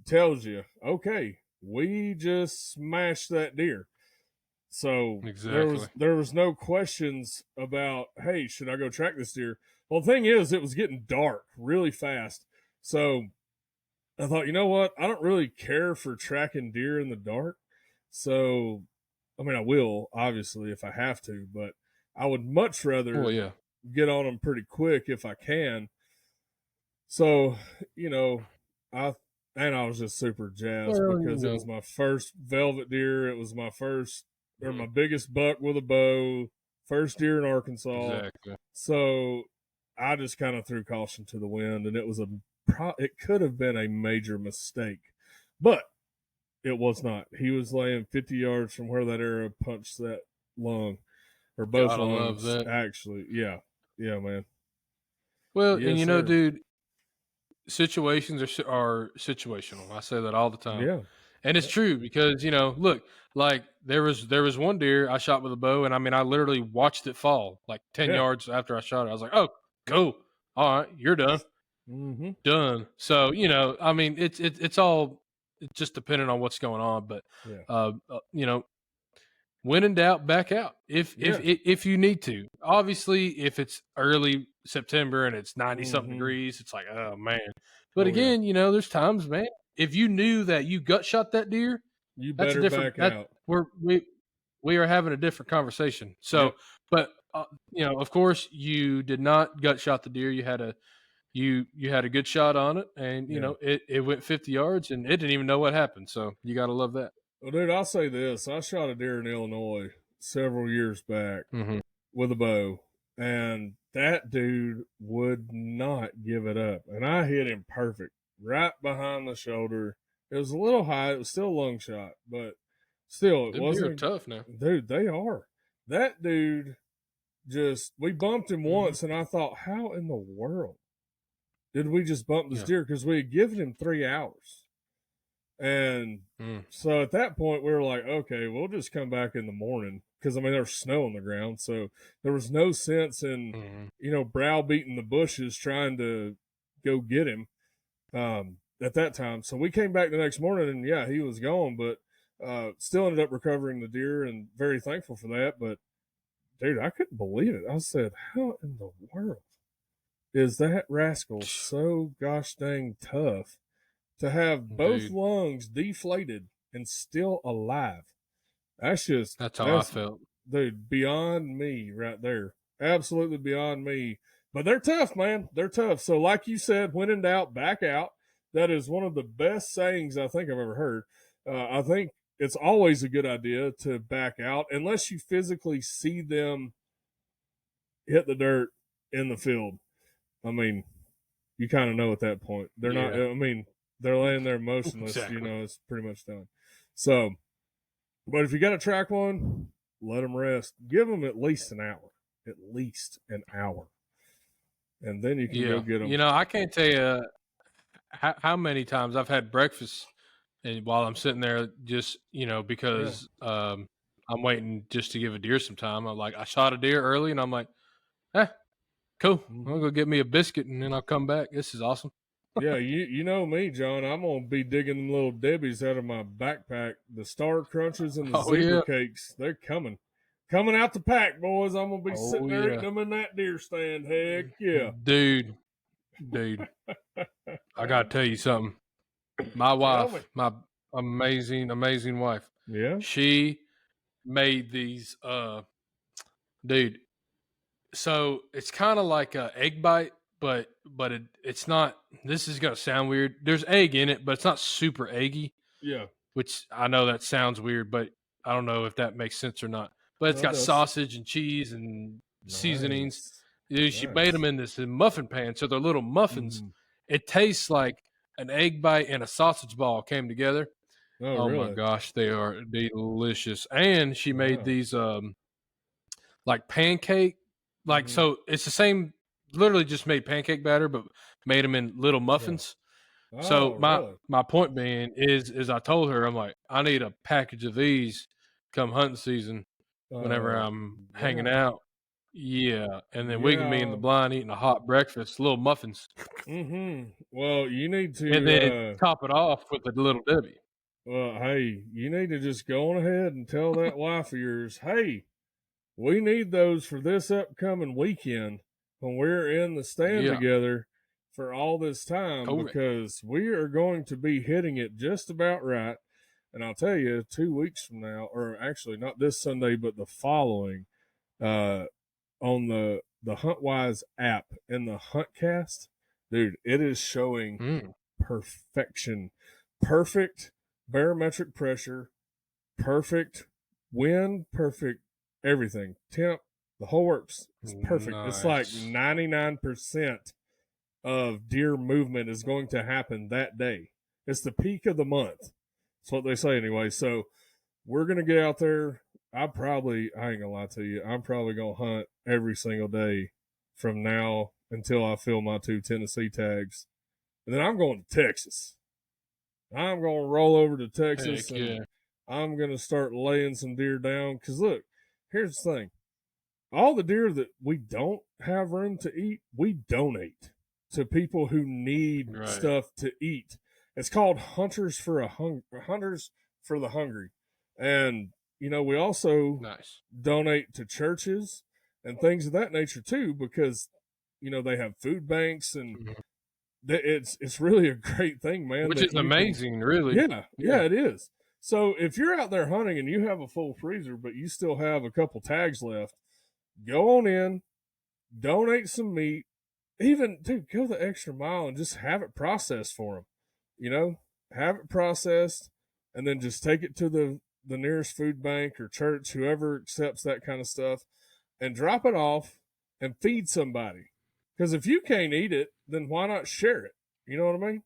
tells you, okay, we just smashed that deer. So there was no questions about, hey, should I go track this deer? Well, the thing is, it was getting dark really fast. So I thought, you know what? I don't really care for tracking deer in the dark. So, I mean, I will, obviously, if I have to, but I would much rather get on them pretty quick if I can. So, I was just super jazzed because it was my first velvet deer. It was my first, or my biggest buck with a bow, first deer in Arkansas. Exactly. So I just kind of threw caution to the wind, and it could have been a major mistake, but it was not. He was laying 50 yards from where that arrow punched that lung, or both lungs, actually. Yeah, man. Well, and dude, situations are situational. I say that all the time. Yeah. And it's true because, look, like there was one deer I shot with a bow, and I mean I literally watched it fall like 10 yards after I shot it. I was like, oh, cool. All right, you're done. Done. So, I mean it's all just depending on what's going on. But when in doubt, back out. If you need to. Obviously, if it's early September and it's 90-something degrees, it's like, oh man. But again, there's times, man. If you knew that you gut shot that deer, you better back out. We are having a different conversation. So, but of course, you did not gut shot the deer. You had a you had a good shot on it, and you Yeah. know it went 50 yards, and it didn't even know what happened. So you got to love that. Well, dude, I'll say this: I shot a deer in Illinois several years back Mm-hmm. with a bow, and that dude would not give it up, and I hit him perfect, right behind the shoulder. It was a little high; it was still a lung shot, but still, it Them deer are wasn't. tough now. Dude, they are. That dude just we bumped him Mm-hmm. once, and I thought, how in the world did we just bump this Yeah. deer? Because we had given him 3 hours. And so at that point, we were like, okay, we'll just come back in the morning. Because, I mean, there was snow on the ground. So there was no sense in, Mm-hmm. browbeating the bushes trying to go get him at that time. So we came back the next morning, and yeah, he was gone, but still ended up recovering the deer and very thankful for that. But, dude, I couldn't believe it. I said, how in the world is that rascal so gosh dang tough to have both Dude. lungs deflated and still alive? That's how I felt. Dude, beyond me right there. Absolutely beyond me. But they're tough, man. They're tough. So, like you said, when in doubt, back out. That is one of the best sayings I think I've ever heard. I think it's always a good idea to back out unless you physically see them hit the dirt in the field. I mean, you kind of know at that point. They're not, Yeah. I mean, they're laying there motionless, Exactly. it's pretty much done. So, but if you got to track one, let them rest. Give them at least an hour. At least an hour. And then you can go get them. You know, I can't tell you how many times I've had breakfast, and while I'm sitting there, just because I'm waiting just to give a deer some time. I'm like, I shot a deer early, and I'm like, cool. I'll go get me a biscuit, and then I'll come back. This is awesome. Yeah, you know me, John. I'm gonna be digging them little Debbies out of my backpack. The Star Crunches and the zebra cakes. They're coming out the pack, boys. I'm gonna be sitting there eating them in that deer stand. Heck yeah, dude. I gotta tell you something. My wife, my amazing wife. Yeah, she made these. Dude. So it's kind of like a egg bite, but it's not. This is gonna sound weird. There's egg in it, but it's not super eggy. Yeah. Which I know that sounds weird, but I don't know if that makes sense or not. But it's got sausage and cheese and seasonings. Dude, she made them in this muffin pan, so they're little muffins. Mm-hmm. It tastes like an egg bite and a sausage ball came together. Oh really? My gosh, they are delicious. And she made these like pancake, like so it's the same. Literally just made pancake batter, but made them in little muffins. Yeah. So Really? my point being is I told her, I'm like, I need a package of these come hunting season whenever I'm hanging out. Yeah. And then we can be in the blind eating a hot breakfast, little muffins. Mm-hmm. Well, you need to And then top it off with a little Debbie. Well, hey, you need to just go on ahead and tell that wife of yours, hey, we need those for this upcoming weekend when we're in the stand together for all this time, because we are going to be hitting it just about right. And I'll tell you, 2 weeks from now, or actually not this Sunday, but the following, on the HuntWise app in the HuntCast, dude, it is showing perfection, perfect barometric pressure, perfect wind, perfect everything, temp, the whole works. It's perfect. Nice. It's like 99% of deer movement is going to happen that day. It's the peak of the month. That's what they say anyway. So we're going to get out there. I ain't gonna lie to you, I'm probably going to hunt every single day from now until I fill my 2 Tennessee tags. And then I'm going to Texas. I'm going to roll over to Texas and I'm going to start laying some deer down. Because look, here's the thing. All the deer that we don't have room to eat, we donate to people who need stuff to eat. It's called Hunters for the Hungry. And, we also donate to churches and things of that nature too, because, they have food banks and it's really a great thing, man. Which is amazing, really. Yeah, it is. So if you're out there hunting and you have a full freezer, but you still have a couple tags left, go on in, donate some meat, even dude, go the extra mile and just have it processed for them. You know, have it processed, and then just take it to the nearest food bank or church, whoever accepts that kind of stuff, and drop it off and feed somebody. Because if you can't eat it, then why not share it? You know what I mean?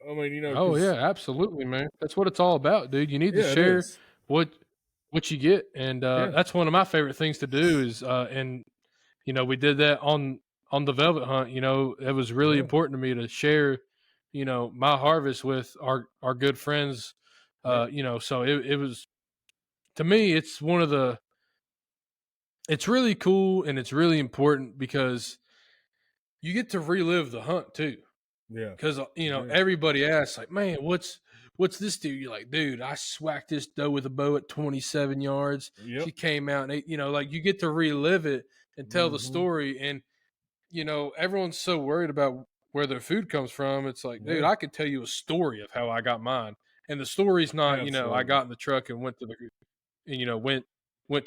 I mean, you know, Oh yeah, because absolutely, man. That's what it's all about, dude. You need to yeah, it share is. what what you get, and Yeah, that's one of my favorite things to do. Is and you know, we did that on the velvet hunt. You know, it was really yeah, important to me to share, you know, my harvest with our good friends. yep, You know, so it was, to me, it's one of the, it's really cool and it's really important because you get to relive the hunt too. yeah, Because you you know, do. everybody asks like, man, what's this do? You're like, dude, I swacked this doe with a bow at 27 yards. Yep. She came out and ate, you know, like you get to relive it and tell the Mm-hmm. story. And you know, everyone's so worried about where their food comes from. It's like, dude, Yeah, I could tell you a story of how I got mine. And the story's not, you know, I absolutely. got in the truck and went to the, and, you know, went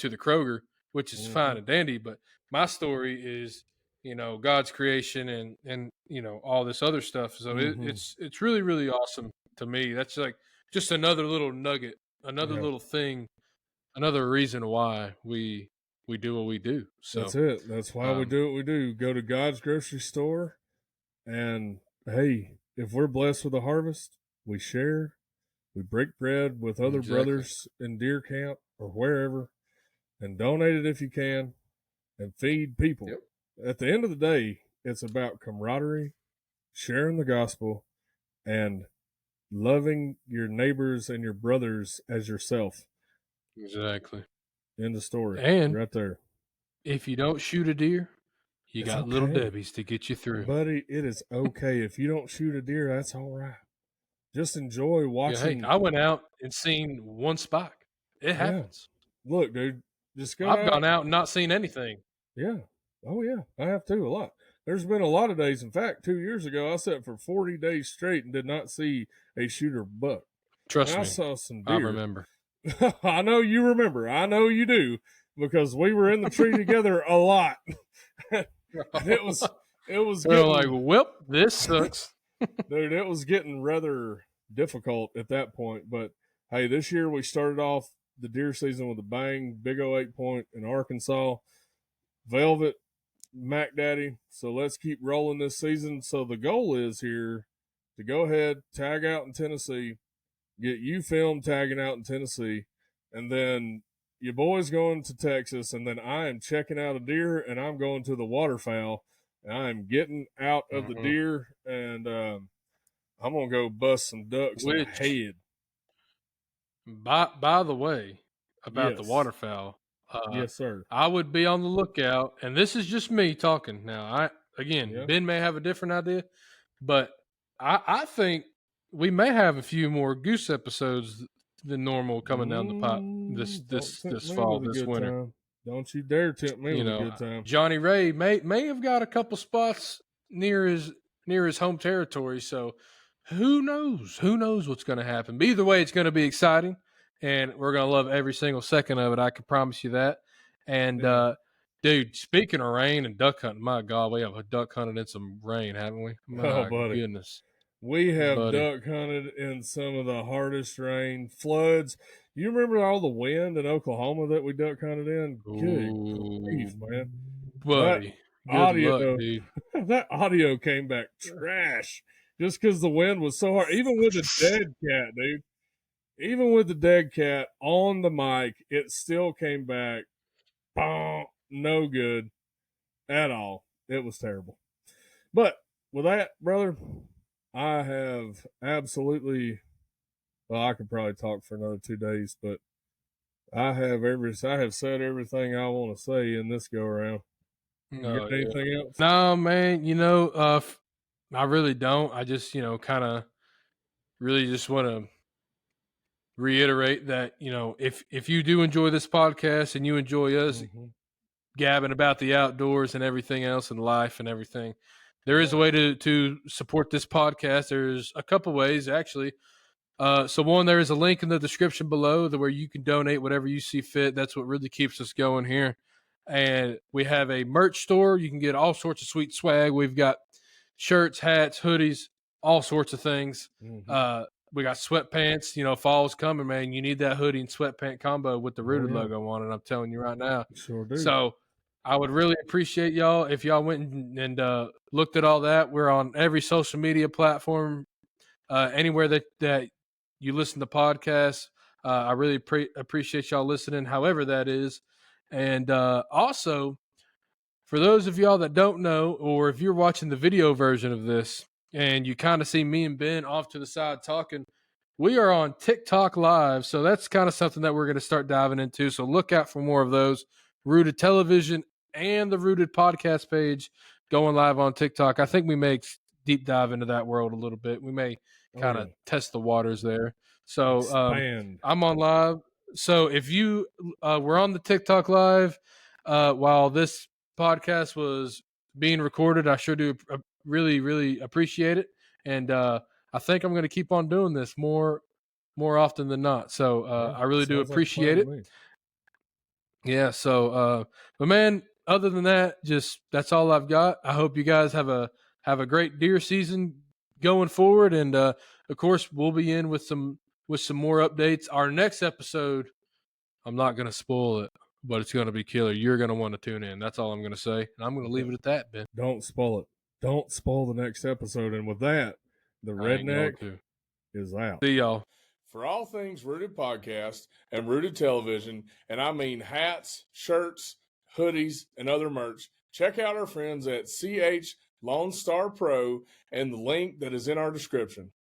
to the Kroger, which is Mm-hmm. fine and dandy. But my story is, you know, God's creation and you know all this other stuff. So Mm-hmm. it's really really awesome to me. That's like just another little nugget, another Yeah, little thing, another reason why we do what we do. that's So it. That's why we um, do what we do. Go to God's grocery store, and hey, if we're blessed with a harvest, we share. We break bread with other exactly. brothers in deer camp or wherever, and donate it if you can, and feed people. Yep. At the end of the day, it's about camaraderie, sharing the gospel, and loving your neighbors and your brothers as yourself. Exactly. End of story. And Right there. if you don't shoot a deer, you It's got little okay. Debbie's to get you through. Buddy, it is okay. If you don't shoot a deer, that's all right. Just enjoy Yeah, hey, watching. I went out and seen one spot. It Yeah. happens. Look, dude, just go I've out. gone out and not seen anything. Yeah. Oh, yeah. I have too, a lot. There's been a lot of days. In fact, 2 years ago, I sat for 40 days straight and did not see a shooter buck. And Trust I me, saw some I deer. remember. I know you remember. I know you do because we were in the tree together a lot. And it was They're like, getting "Well, this sucks." dude, it was getting rather difficult at that point. But hey, this year we started off the deer season with a bang, big 8 point in Arkansas, Velvet, Mac Daddy. So let's keep rolling this season. So the goal is here to go ahead, tag out in Tennessee, get you filmed tagging out in Tennessee, and then your boy's going to Texas, and then I am checking out a deer, and I'm going to the waterfowl, and I am getting out of the Mhm. deer, and I'm gonna go bust some ducks in the Which, head. by the way, about the Yes, waterfowl, uh, yes, sir. I would be on the lookout. And this is just me talking now. I again, Yeah. Ben may have a different idea, but I think we may have a few more goose episodes than normal coming down the pipe Don't tempt this me fall, with a this good winter. time. Don't you dare tempt me You with a know, good time. Johnny Ray may have got a couple spots near his home territory. So who knows? Who knows what's going to happen? But either way, it's going to be exciting, and we're going to love every single second of it. I can promise you that. And Yeah. dude, speaking of rain and duck hunting, my God, we have a duck hunted in some rain, haven't we? Oh, My buddy. goodness, We have buddy. duck hunted in some of the hardest rain, floods. You remember all the wind in Oklahoma that we duck hunted in? Good Ooh, grief, man. That buddy. Good luck, audio, dude. that audio came back trash just because the wind was so hard. Even with a dead cat, dude. Even with the dead cat on the mic, it still came back. Bonk, no good at all. It was terrible. But with that, brother, I have absolutely. Well, I could probably talk for another 2 days, but I have said everything I want to say in this go around. You Oh got yeah. anything else? No, man. You know, I really don't. I just, you know, kind of really just want to reiterate that, you know, if you do enjoy this podcast and you enjoy us Mm-hmm. gabbing about the outdoors and everything else and life and everything, there is Yeah. a way to support this podcast. There's a couple ways actually. So one, there is a link in the description below where you can donate whatever you see fit. That's what really keeps us going here. And we have a merch store. You can get all sorts of sweet swag. We've got shirts, hats, hoodies, all sorts of things. Mhm. We got sweatpants. You know, fall's coming, man. You need that hoodie and sweatpant combo with the Rooted yeah. logo on it. I'm telling you right now. Sure do. So I would really appreciate y'all if y'all went and looked at all that. We're on every social media platform, anywhere that you listen to podcasts. I really appreciate y'all listening, however that is. And also, for those of y'all that don't know, or if you're watching the video version of this and you kind of see me and Ben off to the side talking, we are on TikTok Live. So that's kind of something that we're going to start diving into. So look out for more of those. Rooted Television and the Rooted podcast page going live on TikTok. I think we may deep dive into that world a little bit. We may kind of test the waters there. So Expand. I'm on live. So if you were on the TikTok Live while this podcast was being recorded, I sure do really, really appreciate it. And I think I'm going to keep on doing this more often than not. So I really do appreciate it. Yeah. So, but man, other than that, just that's all I've got. I hope you guys have a great deer season going forward, and of course, we'll be in with some more updates. Our next episode, I'm not going to spoil it, but it's going to be killer. You're going to want to tune in. That's all I'm going to say, and I'm going to leave it at that, Ben. Don't spoil it. Don't spoil the next episode. And with that, the redneck is out. See y'all. For all things Rooted Podcast and Rooted Television, and I mean hats, shirts, hoodies, and other merch, check out our friends at CH Lone Star Pro and the link that is in our description.